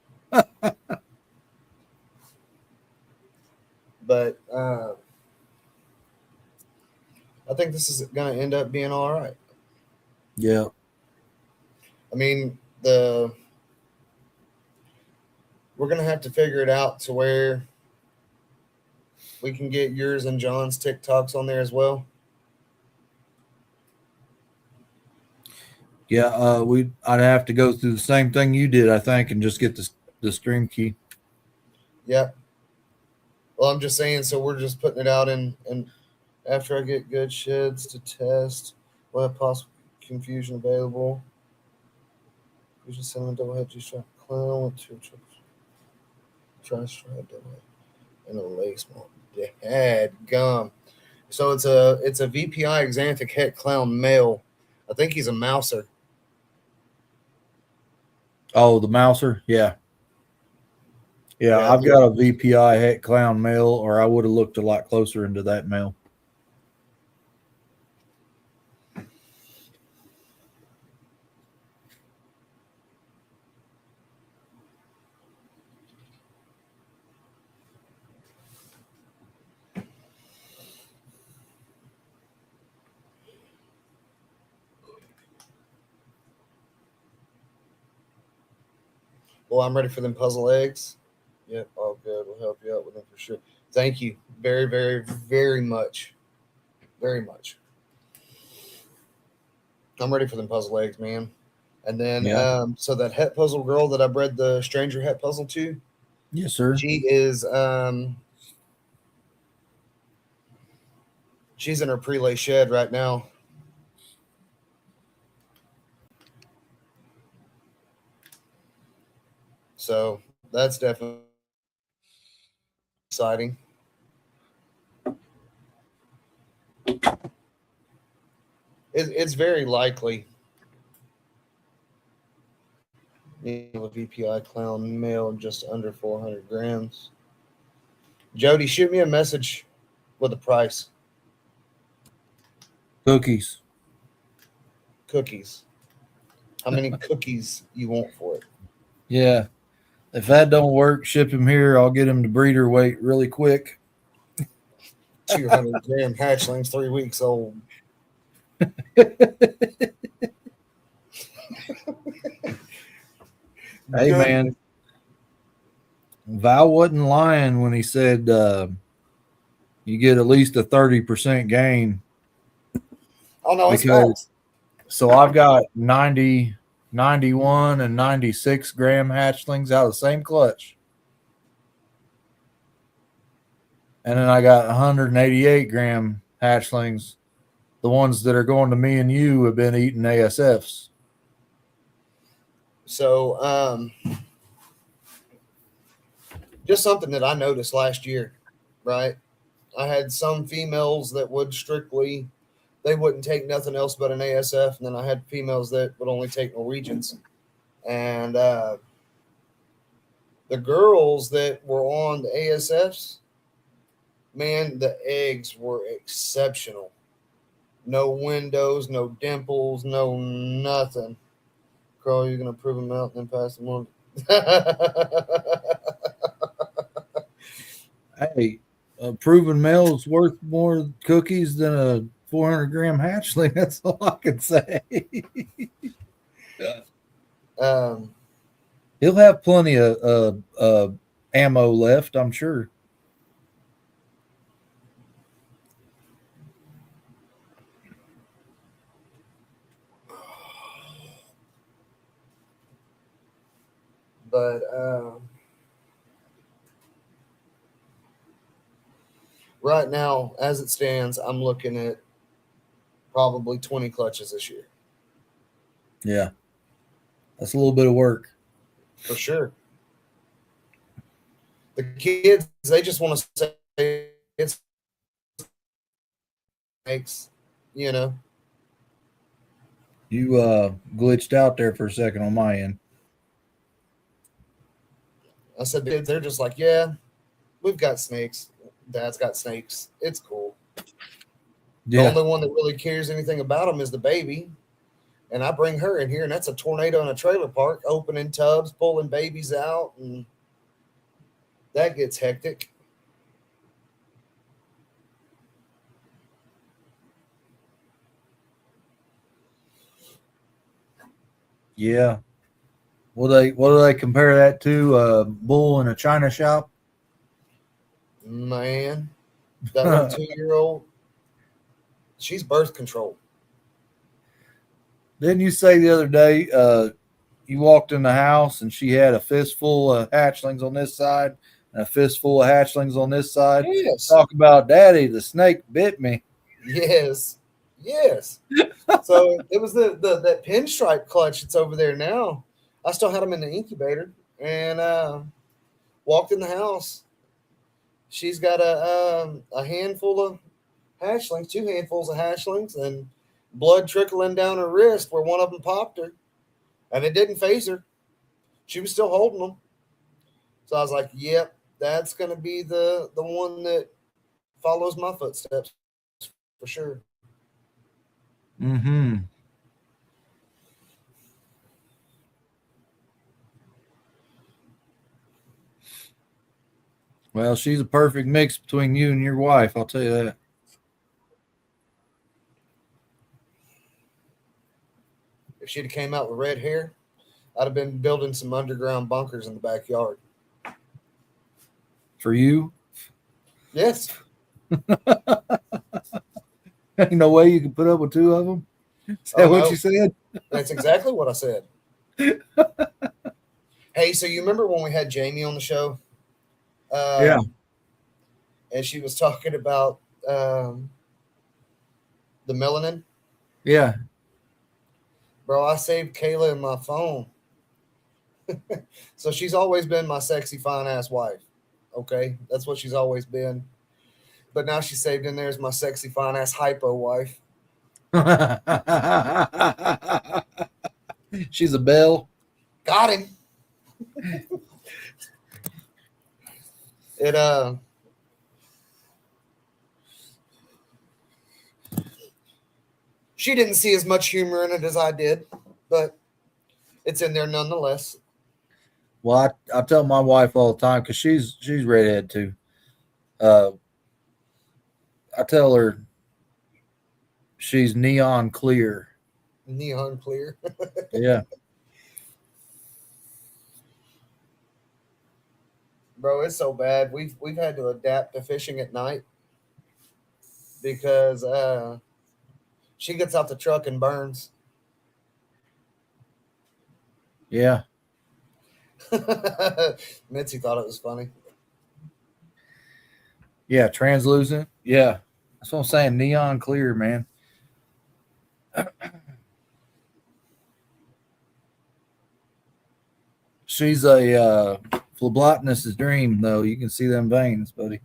But I think this is going to end up being all right. Yeah. I mean, we're going to have to figure it out to where we can get yours and John's TikToks on there as well. Yeah. I'd have to go through the same thing you did, I think, and just get the stream key. Yep. Well, I'm just saying, so we're just putting it out and after I get good sheds to test, we'll have possible confusion available. We just send a double head G-strap clown with 2 triples. Tri-strap double head and a lace mount. Dad gum. So it's a VPI Xanthic het clown male. I think he's a mouser. Oh, the mouser? Yeah. Yeah, I've got a VPI het clown male, or I would have looked a lot closer into that male. Well, I'm ready for them puzzle eggs. Yep, all good. We'll help you out with them for sure. Thank you very, very, very much. Very much. I'm ready for them puzzle eggs, man. And then, so that het puzzle girl that I bred the stranger het puzzle to, yes, sir. she is, she's in her prelay shed right now. So that's definitely exciting. It's very likely. A VPI clown male just under 400 grams. Jody, shoot me a message with a price. Cookies. Cookies. How many cookies you want for it? Yeah. If that don't work, ship him here. I'll get him to breeder weight really quick. 200-gram hatchlings, 3 weeks old. Hey, man. Val wasn't lying when he said you get at least a 30% gain. Oh, no, it's because, so I've got 90, 91, and 96 gram hatchlings out of the same clutch. And then I got 188 gram hatchlings. The ones that are going to me and you have been eating ASFs. So, just something that I noticed last year, right? I had some females that would strictly, they wouldn't take nothing else but an ASF. And then I had females that would only take Norwegians. And the girls that were on the ASFs, man, the eggs were exceptional. No windows, no dimples, no nothing. Carl, you're going to prove them out and then pass them on. Hey, a proven male is worth more cookies than a 400 gram hatchling. That's all I can say. He'll have plenty of ammo left, I'm sure. But right now, as it stands, I'm looking at probably 20 clutches this year. Yeah. That's a little bit of work. For sure. The kids, they just want to say it's snakes, you know. You glitched out there for a second on my end. I said, they're just like, yeah, we've got snakes. Dad's got snakes. It's cool. Yeah. The only one that really cares anything about them is the baby. And I bring her in here, and that's a tornado in a trailer park, opening tubs, pulling babies out, and that gets hectic. Yeah. What do they compare that to? Bull in a china shop? Man, that little 2-year-old, she's birth control. Didn't you say the other day you walked in the house and she had a fistful of hatchlings on this side and a fistful of hatchlings on this side? Yes. Talk about daddy, the snake bit me. Yes. Yes. So it was that pinstripe clutch that's over there now. I still had them in the incubator and walked in the house. She's got a handful of hatchlings, 2 handfuls of hatchlings, and blood trickling down her wrist where one of them popped her, and it didn't phase her. She was still holding them. So I was like, "Yep, that's gonna be the one that follows my footsteps for sure." Mm-hmm. Well, she's a perfect mix between you and your wife, I'll tell you that. If she'd have came out with red hair, I'd have been building some underground bunkers in the backyard. For you, Yes, ain't no way you can put up with 2 of them. Is that Oh, what no. you said? That's exactly what I said. Hey, so you remember when we had Jamie on the show? Yeah. And she was talking about the melanin. Yeah. Bro, I saved Kayla in my phone. So she's always been my sexy, fine ass wife. Okay. That's what she's always been. But now she's saved in there as my sexy, fine ass hypo wife. She's a belle. Got him. It she didn't see as much humor in it as I did, but it's in there nonetheless. Well, I tell my wife all the time because she's redhead too. I tell her she's neon clear. Neon clear. Yeah. Bro, it's so bad. We've had to adapt to fishing at night because she gets out the truck and burns. Yeah. Mitzi thought it was funny. Yeah. Translucent. Yeah. That's what I'm saying. Neon clear, man. She's a phlebotomist's dream, though. You can see them veins, buddy.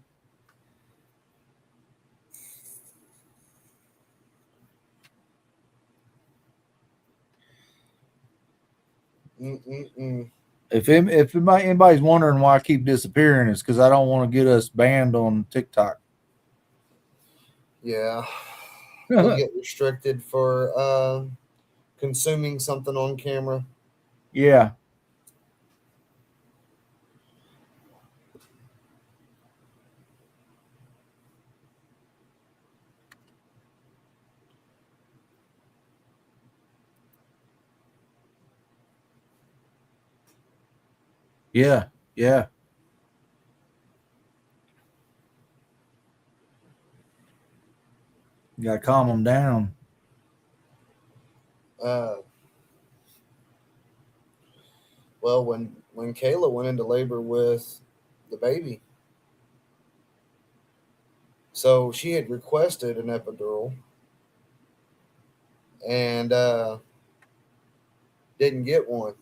Mm-mm-mm. If anybody's wondering why I keep disappearing, it's because I don't want to get us banned on TikTok. Yeah. We'll get restricted for consuming something on camera. Yeah. Yeah. Yeah. You got to calm them down. Well, when Kayla went into labor with the baby, so she had requested an epidural and didn't get one.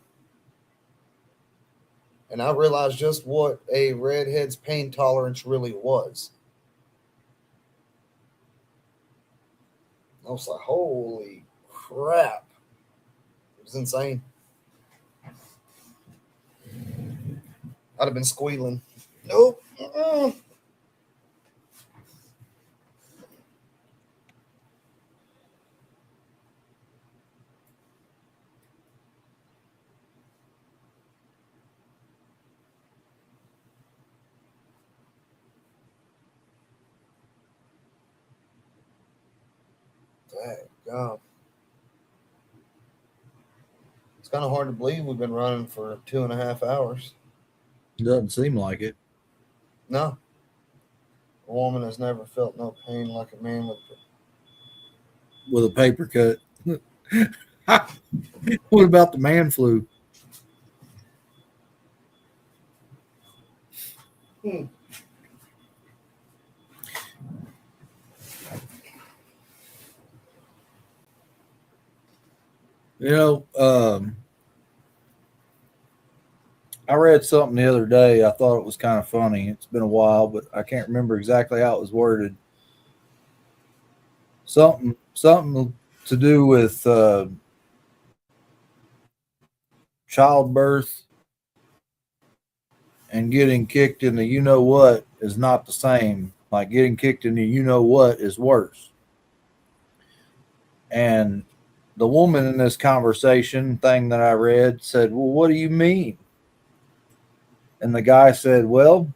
And I realized just what a redhead's pain tolerance really was. I was like, holy crap. It was insane. I'd have been squealing. Nope. Dang, God. It's kind of hard to believe we've been running for 2.5 hours. Doesn't seem like it. No. A woman has never felt no pain like a man With a paper cut. What about the man flu? You know, I read something the other day. I thought it was kind of funny. It's been a while, but I can't remember exactly how it was worded. Something to do with childbirth and getting kicked in the you know what is not the same. Like getting kicked in the you know what is worse. And the woman in this conversation thing that I read said, well, what do you mean? And the guy said, well,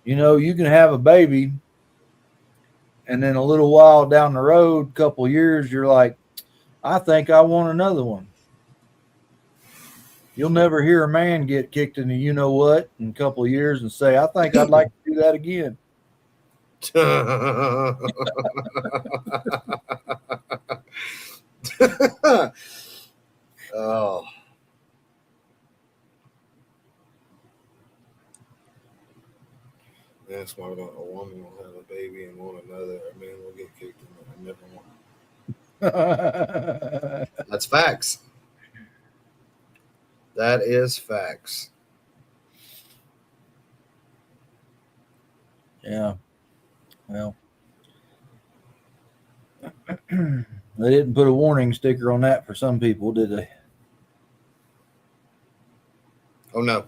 you know, you can have a baby, and then a little while down the road, couple years, you're like, I think I want another one. You'll never hear a man get kicked in the you know what in a couple of years and say, I think I'd like to do that again. Oh. That's why a woman will have a baby and want another. A man will get kicked and never want. That's facts. That is facts. Yeah. Well, they didn't put a warning sticker on that for some people, did they? Oh, no.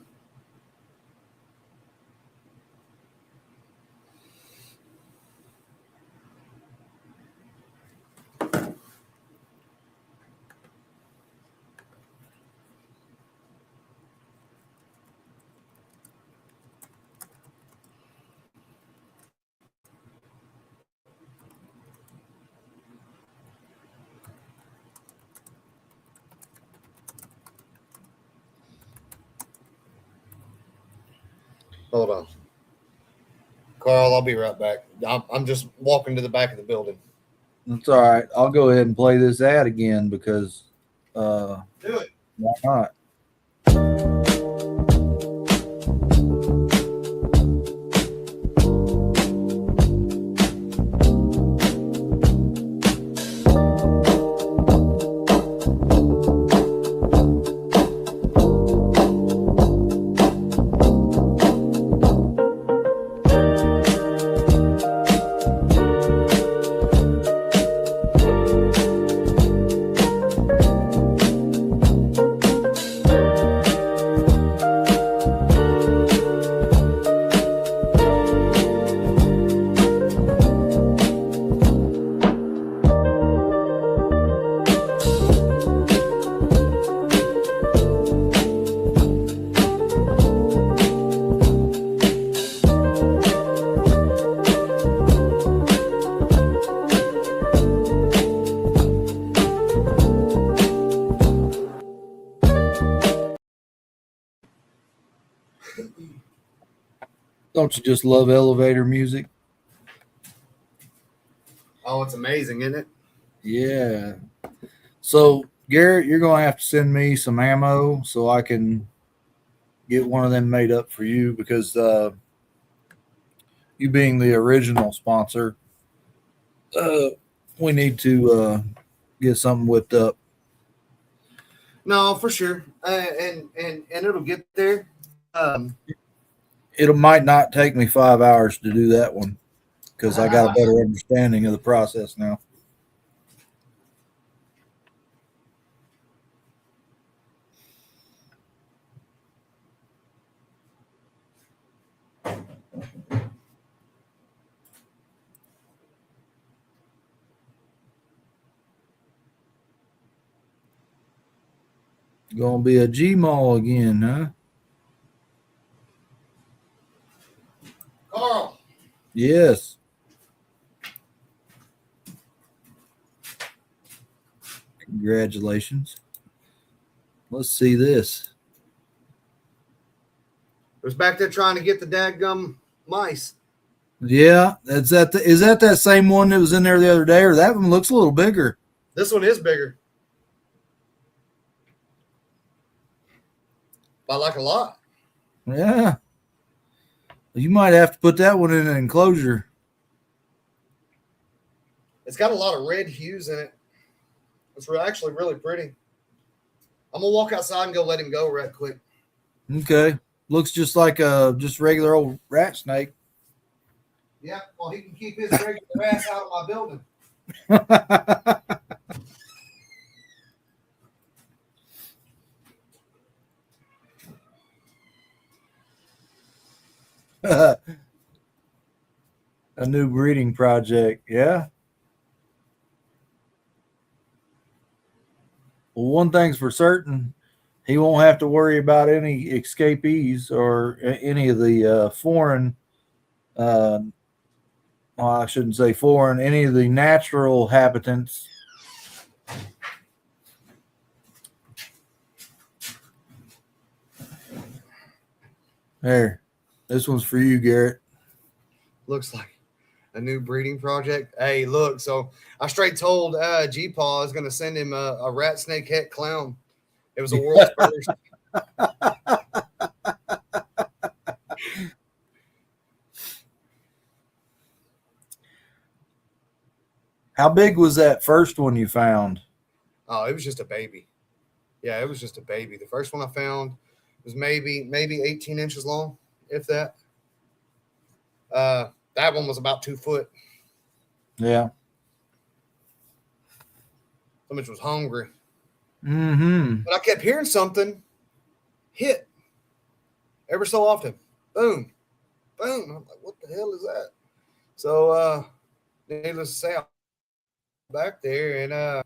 Hold on. Carl, I'll be right back. I'm just walking to the back of the building. That's all right. I'll go ahead and play this ad again because Do it. why not? Don't you just love elevator music? Oh, it's amazing, isn't it? Yeah. So, Garrett, you're going to have to send me some ammo so I can get one of them made up for you because you being the original sponsor, we need to get something whipped up. No, for sure. And it'll get there. It might not take me 5 hours to do that one because I got a better understanding of the process now. Gonna be a G-Mall again, huh? Carl. Yes. Congratulations. Let's see this. It was back there trying to get the dadgum mice. Yeah, is that same one that was in there the other day, or that one looks a little bigger? This one is bigger. By like a lot. Yeah. You might have to put that one in an enclosure. It's got a lot of red hues in it. It's actually really pretty. I'm gonna walk outside and go let him go right quick. Okay. Looks just like a just regular old rat snake. Yeah, well, he can keep his regular ass out of my building. A new breeding project. Yeah. Well, one thing's for certain, he won't have to worry about any escapees or any of the foreign, well, I shouldn't say foreign, any of the natural habitants. There. This one's for you, Garrett. Looks like a new breeding project. Hey, look, so I straight told G-Paw I was going to send him a rat snake het clown. It was a world's first. How big was that first one you found? Oh, it was just a baby. Yeah, it was just a baby. The first one I found was maybe 18 inches long, if that. That one was about 2 foot. Yeah. So much was hungry. Mm-hmm. But I kept hearing something hit ever so often. Boom. Boom. I'm like, what the hell is that? So needless to say, I'm back there and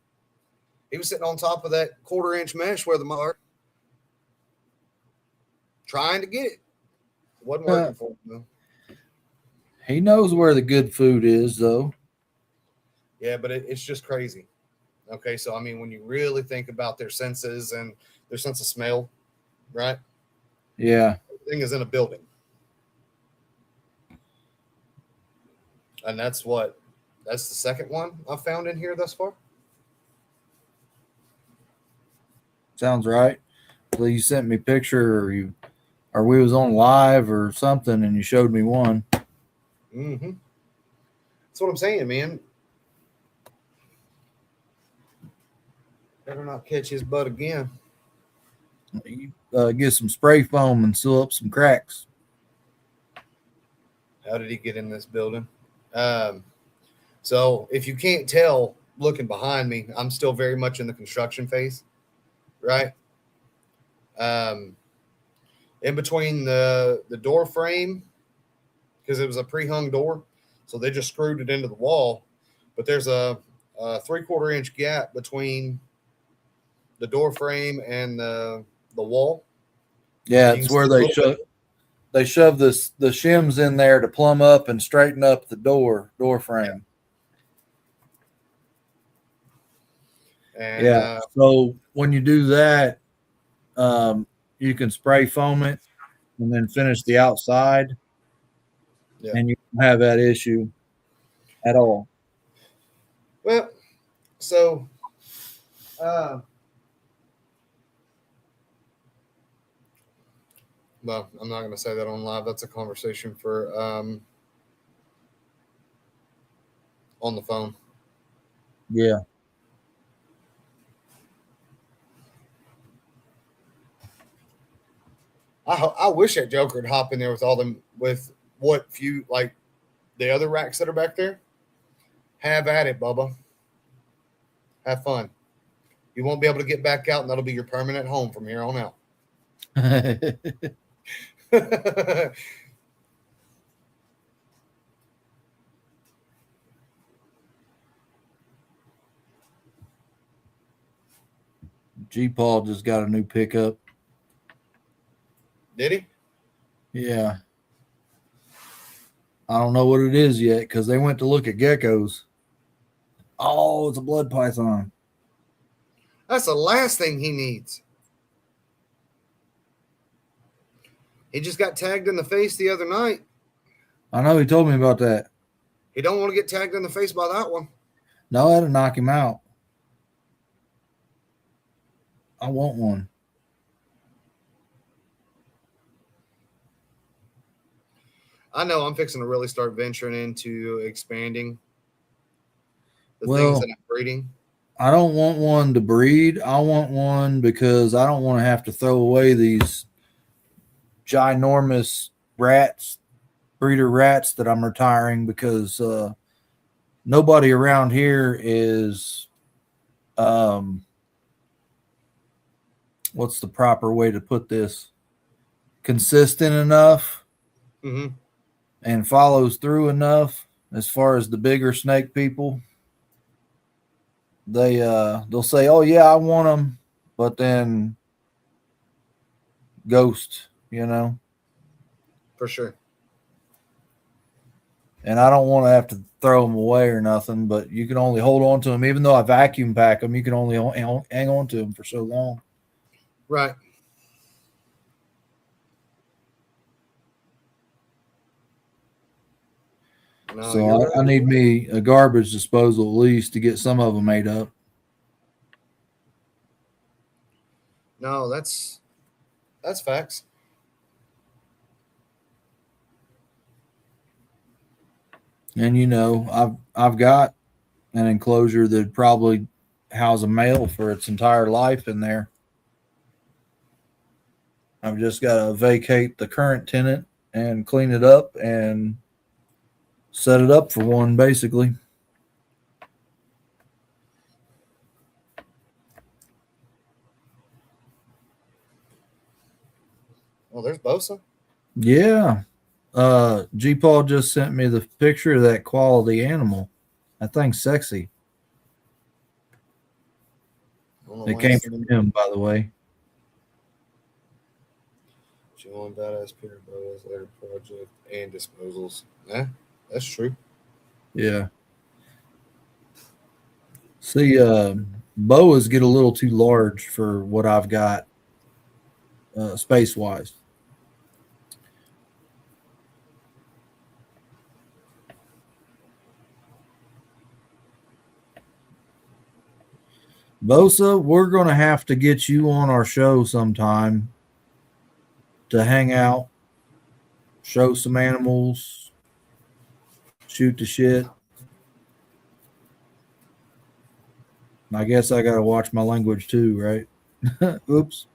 he was sitting on top of that 1/4-inch mesh where the mother trying to get it. Wasn't working for him though. He knows where the good food is, though. Yeah, but it's just crazy. Okay, so I mean, when you really think about their senses and their sense of smell, right? Yeah. Everything is in a building. And that's the second one I've found in here thus far. Sounds right. So you sent me a picture, or we was on live or something, and you showed me one. Mm-hmm. That's what I'm saying, man. Better not catch his butt again. You, get some spray foam and seal up some cracks. How did he get in this building? So if you can't tell, looking behind me, I'm still very much in the construction phase, right? In between the door frame, because it was a pre-hung door, so they just screwed it into the wall. But there's a 3/4-inch gap between the door frame and the wall. Yeah, You it's can where see a they little shove the shims in there to plumb up and straighten up the door frame. And, Yeah. So when you do that, you can spray foam it and then finish the outside, Yeah. and you don't have that issue at all. Well, so well, I'm not going to say that on live. That's a conversation for on the phone. Yeah. I wish that Joker would hop in there with all them, with what few, like the other racks that are back there. Have at it, Bubba. Have fun. You won't be able to get back out, and that'll be your permanent home from here on out. G-Paul just got a new pickup. Did he? Yeah. I don't know what it is yet because they went to look at geckos. Oh, it's a blood python. That's the last thing he needs. He just got tagged in the face the other night. I know he told me about that. He don't want to get tagged in the face by that one. No, I had to knock him out. I want one. I know I'm fixing to really start venturing into expanding the Well, things that I'm breeding. I don't want one to breed. I want one because I don't want to have to throw away these ginormous rats, breeder rats that I'm retiring because nobody around here is what's the proper way to put this? Consistent enough Mm-hmm. and follows through enough as far as the bigger snake people. They'll say, "Oh yeah, I want them," but then ghost, you know. For sure. And I don't want to have to throw them away or nothing, but you can only hold on to them. Even though I vacuum pack them, you can only hang on to them for so long. Right. No, So you're I right. need me a garbage disposal at least to get some of them made up. No, that's facts. And you know, I've got an enclosure that probably house a male for its entire life in there. I've just got to vacate the current tenant and clean it up and set it up for one, basically. Well, there's Bosa. Yeah. G Paul just sent me the picture of that quality animal. That thing's sexy. I don't know It why came it's from him, by the way. G1 Badass Peter Boas, later project, and disposals. Yeah, that's true. Yeah. See, boas get a little too large for what I've got space wise. Bosa, we're going to have to get you on our show sometime to hang out, show some animals, shoot the shit. I guess I got to watch my language too, right? Oops.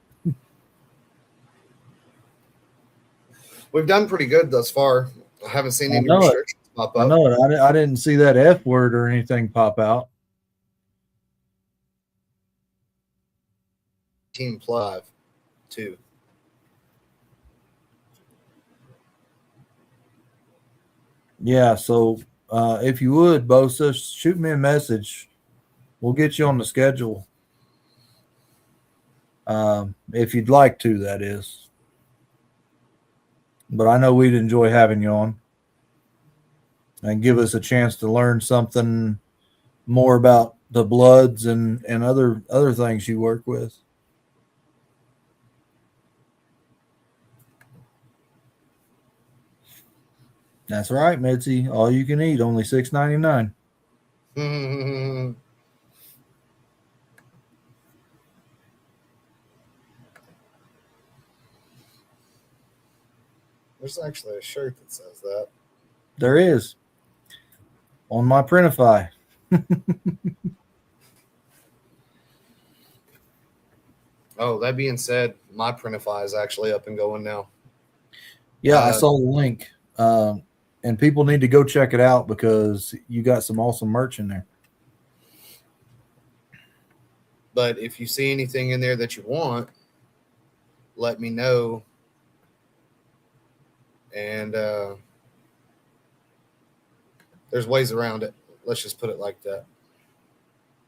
We've done pretty good thus far. I haven't seen I any know it. restrictions pop I up. know it. I didn't see that F word or anything pop out. Team Plive, too. Yeah, so if you would, Bosa, shoot me a message. We'll get you on the schedule. If you'd like to, that is. But I know we'd enjoy having you on and give us a chance to learn something more about the bloods and other things you work with. That's right, Mitzi. All you can eat, only $6.99. There's actually a shirt that says that. There is. On my Printify. Oh, that being said, my Printify is actually up and going now. Yeah, I saw the link. And people need to go check it out because you got some awesome merch in there. But if you see anything in there that you want, let me know. And there's ways around it. Let's just put it like that.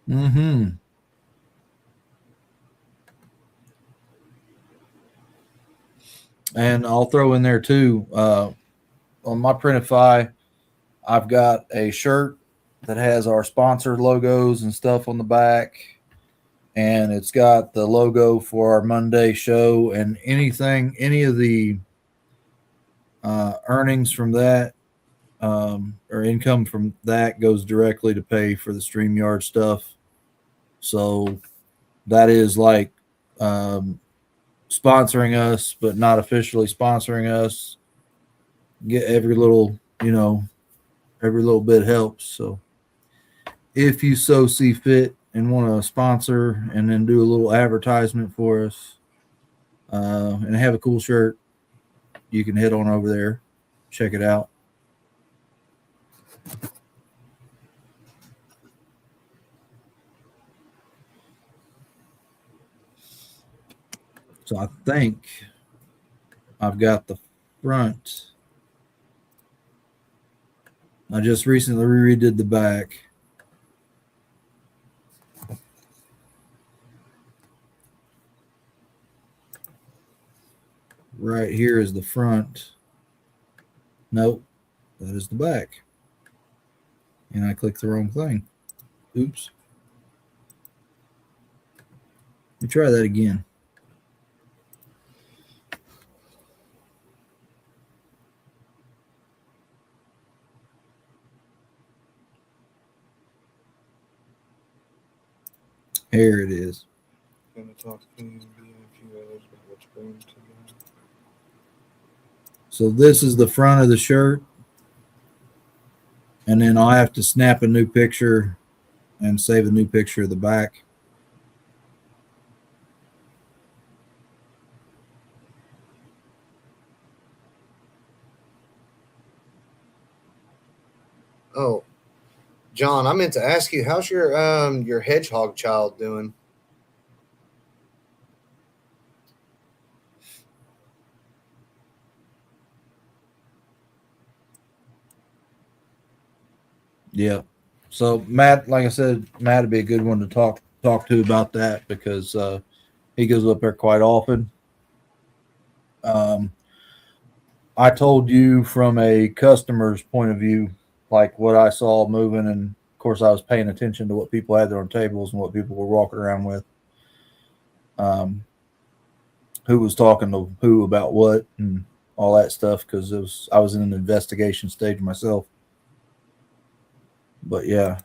Mm-hmm. And I'll throw in there too, on my Printify, I've got a shirt that has our sponsor logos and stuff on the back. And it's got the logo for our Monday show and any of the earnings from that, or income from that, goes directly to pay for the StreamYard stuff. So that is like sponsoring us, but not officially sponsoring us. Get every little, every little bit helps. So if you so see fit and want to sponsor and then do a little advertisement for us, and have a cool shirt, you can head on over there, check it out. So I think I've got the front. I just recently redid the back. Right here is the front. Nope, that is the back. And I clicked the wrong thing. Oops. Let me try that again. Here it is. So this is the front of the shirt. And then I'll have to snap a new picture and save a new picture of the back. Oh, John, I meant to ask you, how's your hedgehog child doing? Yeah. So Matt, like I said, Matt would be a good one to talk to about that, because he goes up there quite often. I told you from a customer's point of view, like what I saw moving, and of course I was paying attention to what people had there on tables and what people were walking around with. Who was talking to who about what and all that stuff, because I was in an investigation stage myself. But yeah.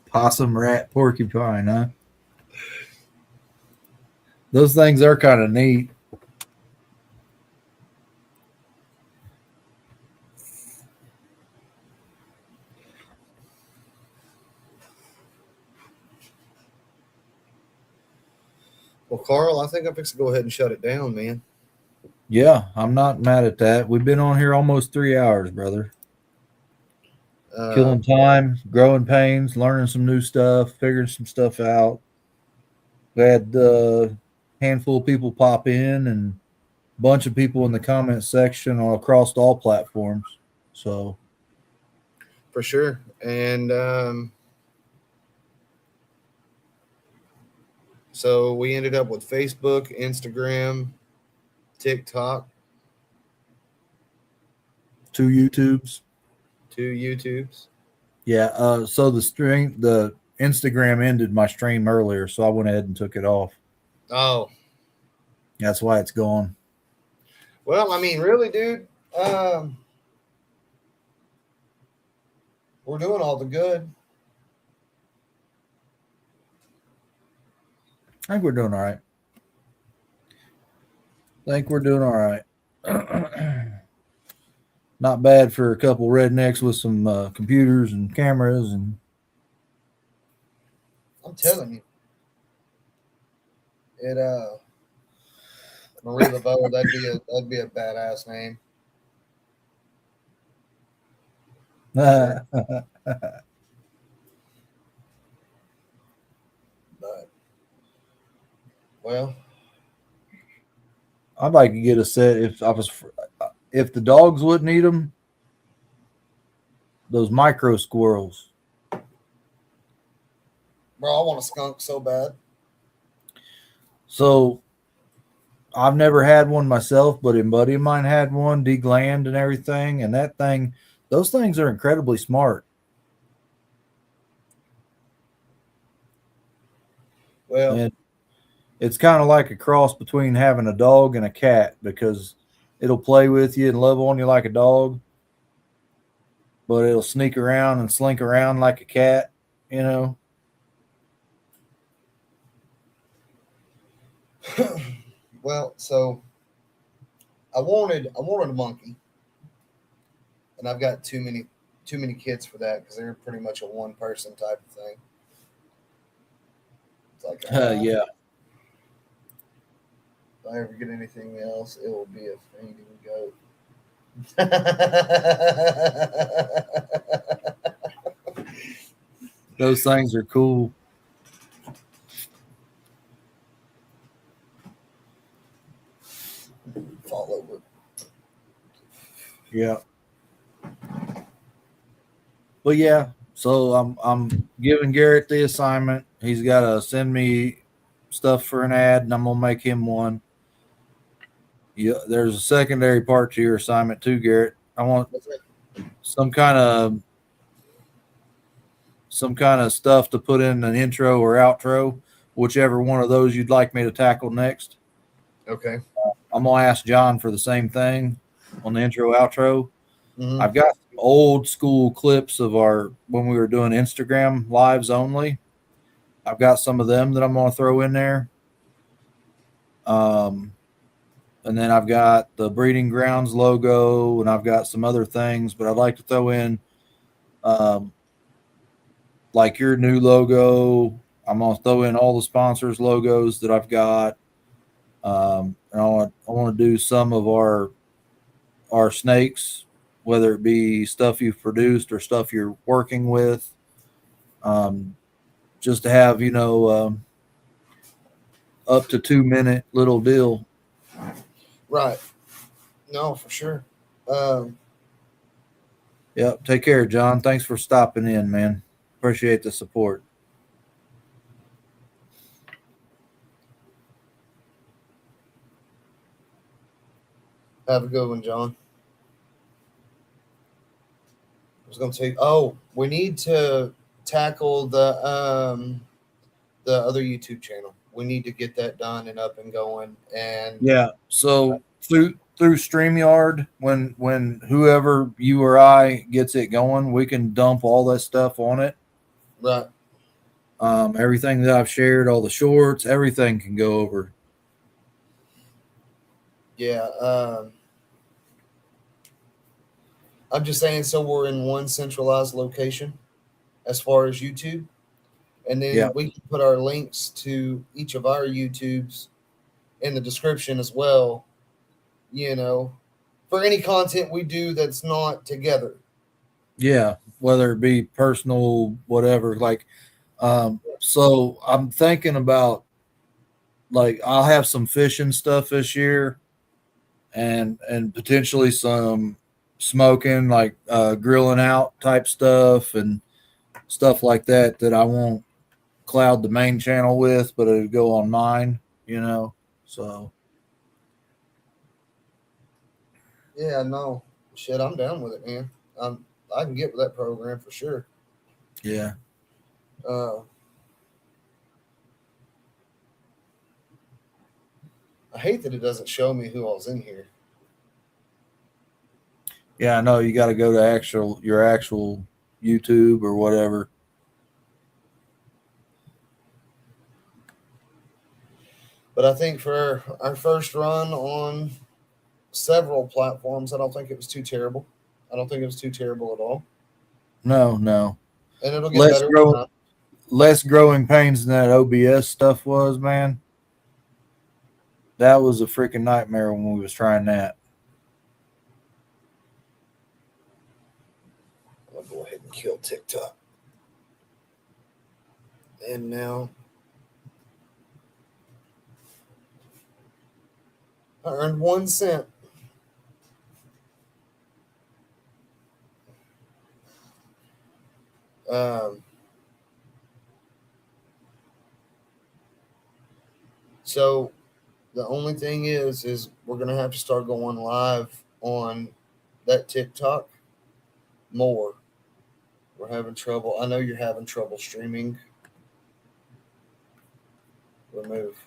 Possum, rat, porcupine, huh? Those things are kind of neat. Well, Carl, I think I'm fixing to go ahead and shut it down, man. Yeah, I'm not mad at that. We've been on here almost 3 hours, brother. Killing time, growing pains, learning some new stuff, figuring some stuff out. We had a handful of people pop in and a bunch of people in the comment section all across all platforms. So for sure. And so we ended up with Facebook, Instagram, TikTok, 2 YouTubes. 2 YouTubes. Yeah. So the Instagram ended my stream earlier, so I went ahead and took it off. Oh, that's why it's gone. Well, I mean, really, dude, we're doing all the good. I think we're doing all right. Not bad for a couple rednecks with some computers and cameras, and I'm telling you, Marie Laveau, that'd be a badass name. But well, I'd like to get a set if the dogs wouldn't eat them. Those micro squirrels. Bro, I want a skunk so bad. So I've never had one myself, but a buddy of mine had one, degland and everything. And that thing, those things are incredibly smart. Well, And it's kind of like a cross between having a dog and a cat because it'll play with you and love on you like a dog, but it'll sneak around and slink around like a cat, you know? well, so I wanted a monkey, and I've got too many kids for that because they're pretty much a one person type of thing. It's like Yeah. if I ever get anything else, it will be a fainting goat. Those things are cool. Fall over. Yeah. But yeah, so I'm giving Garrett the assignment. He's got to send me stuff for an ad, and I'm gonna make him one. Yeah, there's a secondary part to your assignment too, Garrett. I want some kind of stuff to put in an intro or outro, whichever one of those you'd like me to tackle next. Okay. I'm gonna ask John for the same thing on the intro outro. Mhm. I've got some old school clips of our when we were doing Instagram lives only. I've got some of them that I'm gonna throw in there. And then I've got the breeding grounds logo, and I've got some other things, but I'd like to throw in like your new logo. I'm gonna throw in all the sponsors logos that I've got. And I want to do some of our snakes, whether it be stuff you've produced or stuff you're working with. Just to have, up to 2 minute little deal. Right. No, for sure. Yep. Take care, John. Thanks for stopping in, man. Appreciate the support. Have a good one, John. I was going to say, oh, we need to tackle the other YouTube channel. We need to get that done and up and going. And Yeah. So through StreamYard, when whoever you or I gets it going, we can dump all that stuff on it. right. Everything that I've shared, all the shorts, everything can go over. Yeah. I'm just saying, so we're in one centralized location as far as YouTube. And then Yeah. we can put our links to each of our YouTubes in the description as well, for any content we do that's not together. Yeah. Whether it be personal, whatever. Like, so I'm thinking about like I'll have some fishing stuff this year and potentially some smoking, like grilling out type stuff and stuff like that I won't cloud the main channel with, but it'll go on mine, so Yeah, no. Shit, I'm down with it, man. I can get with that program for sure. yeah. I hate that it doesn't show me who all's in here. Yeah, I know you got to go to your actual YouTube or whatever. But I think for our first run on several platforms, I don't think it was too terrible. I don't think it was too terrible at all. No. And it'll get better. Less growing pains than that OBS stuff was, man. That was a freaking nightmare when we was trying that. I'm going to go ahead and kill TikTok. And now I earned 1 cent. So the only thing is we're gonna have to start going live on that TikTok more. We're having trouble. I know you're having trouble streaming. Remove.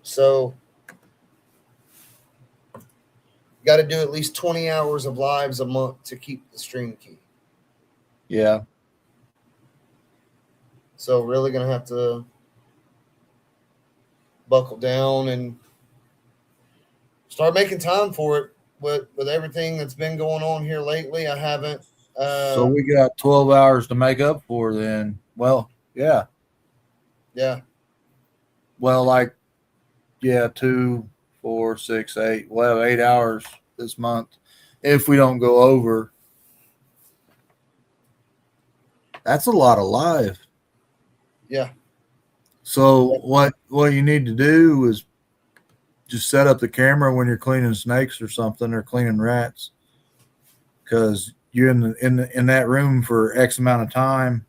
So got to do at least 20 hours of lives a month to keep the stream key. Yeah. So really gonna have to buckle down and start making time for it. With everything that's been going on here lately, I haven't. So we got 12 hours to make up for then. Well, yeah. Yeah. Well, like, yeah, 2, 4, 6, 8. We'll have 8 hours this month if we don't go over. That's a lot of live. Yeah. So what you need to do is just set up the camera when you're cleaning snakes or something, or cleaning rats, because you're in that room for X amount of time,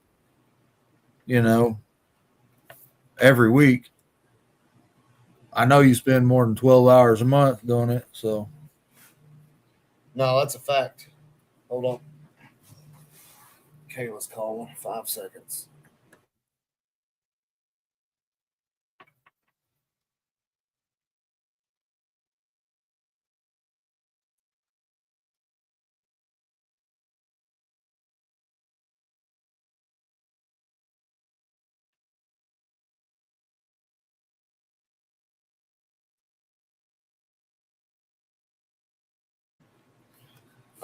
you know, every week. I know you spend more than 12 hours a month doing it, so. No, that's a fact. Hold on. Kayla's calling. 5 seconds.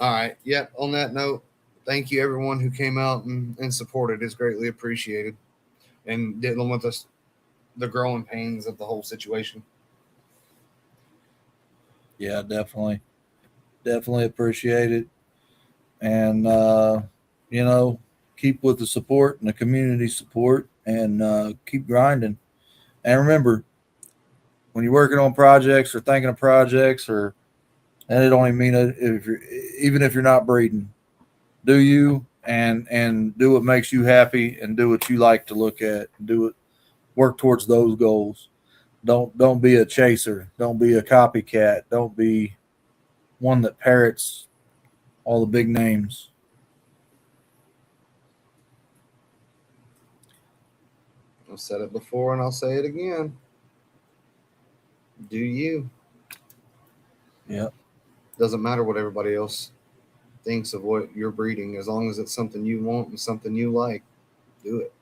All right. Yep. On that note, thank you everyone who came out and supported. It's greatly appreciated. And dealing with us the growing pains of the whole situation. Yeah, definitely appreciate it. And you know, keep with the support and the community support, and keep grinding. And remember, when you're working on projects or thinking of projects, or and it don't even mean it if you're, even if you're not breeding, do you and do what makes you happy, and do what you like to look at, and do it, work towards those goals. Don't be a chaser. Don't be a copycat. Don't be one that parrots all the big names. I've said it before and I'll say it again. Do you? Yep. Doesn't matter what everybody else thinks of what you're breeding, as long as it's something you want and something you like, do it.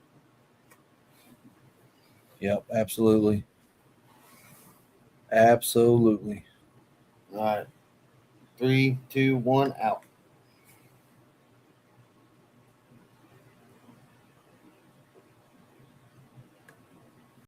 Yep. Absolutely. Absolutely. All right. 3, 2, 1, out.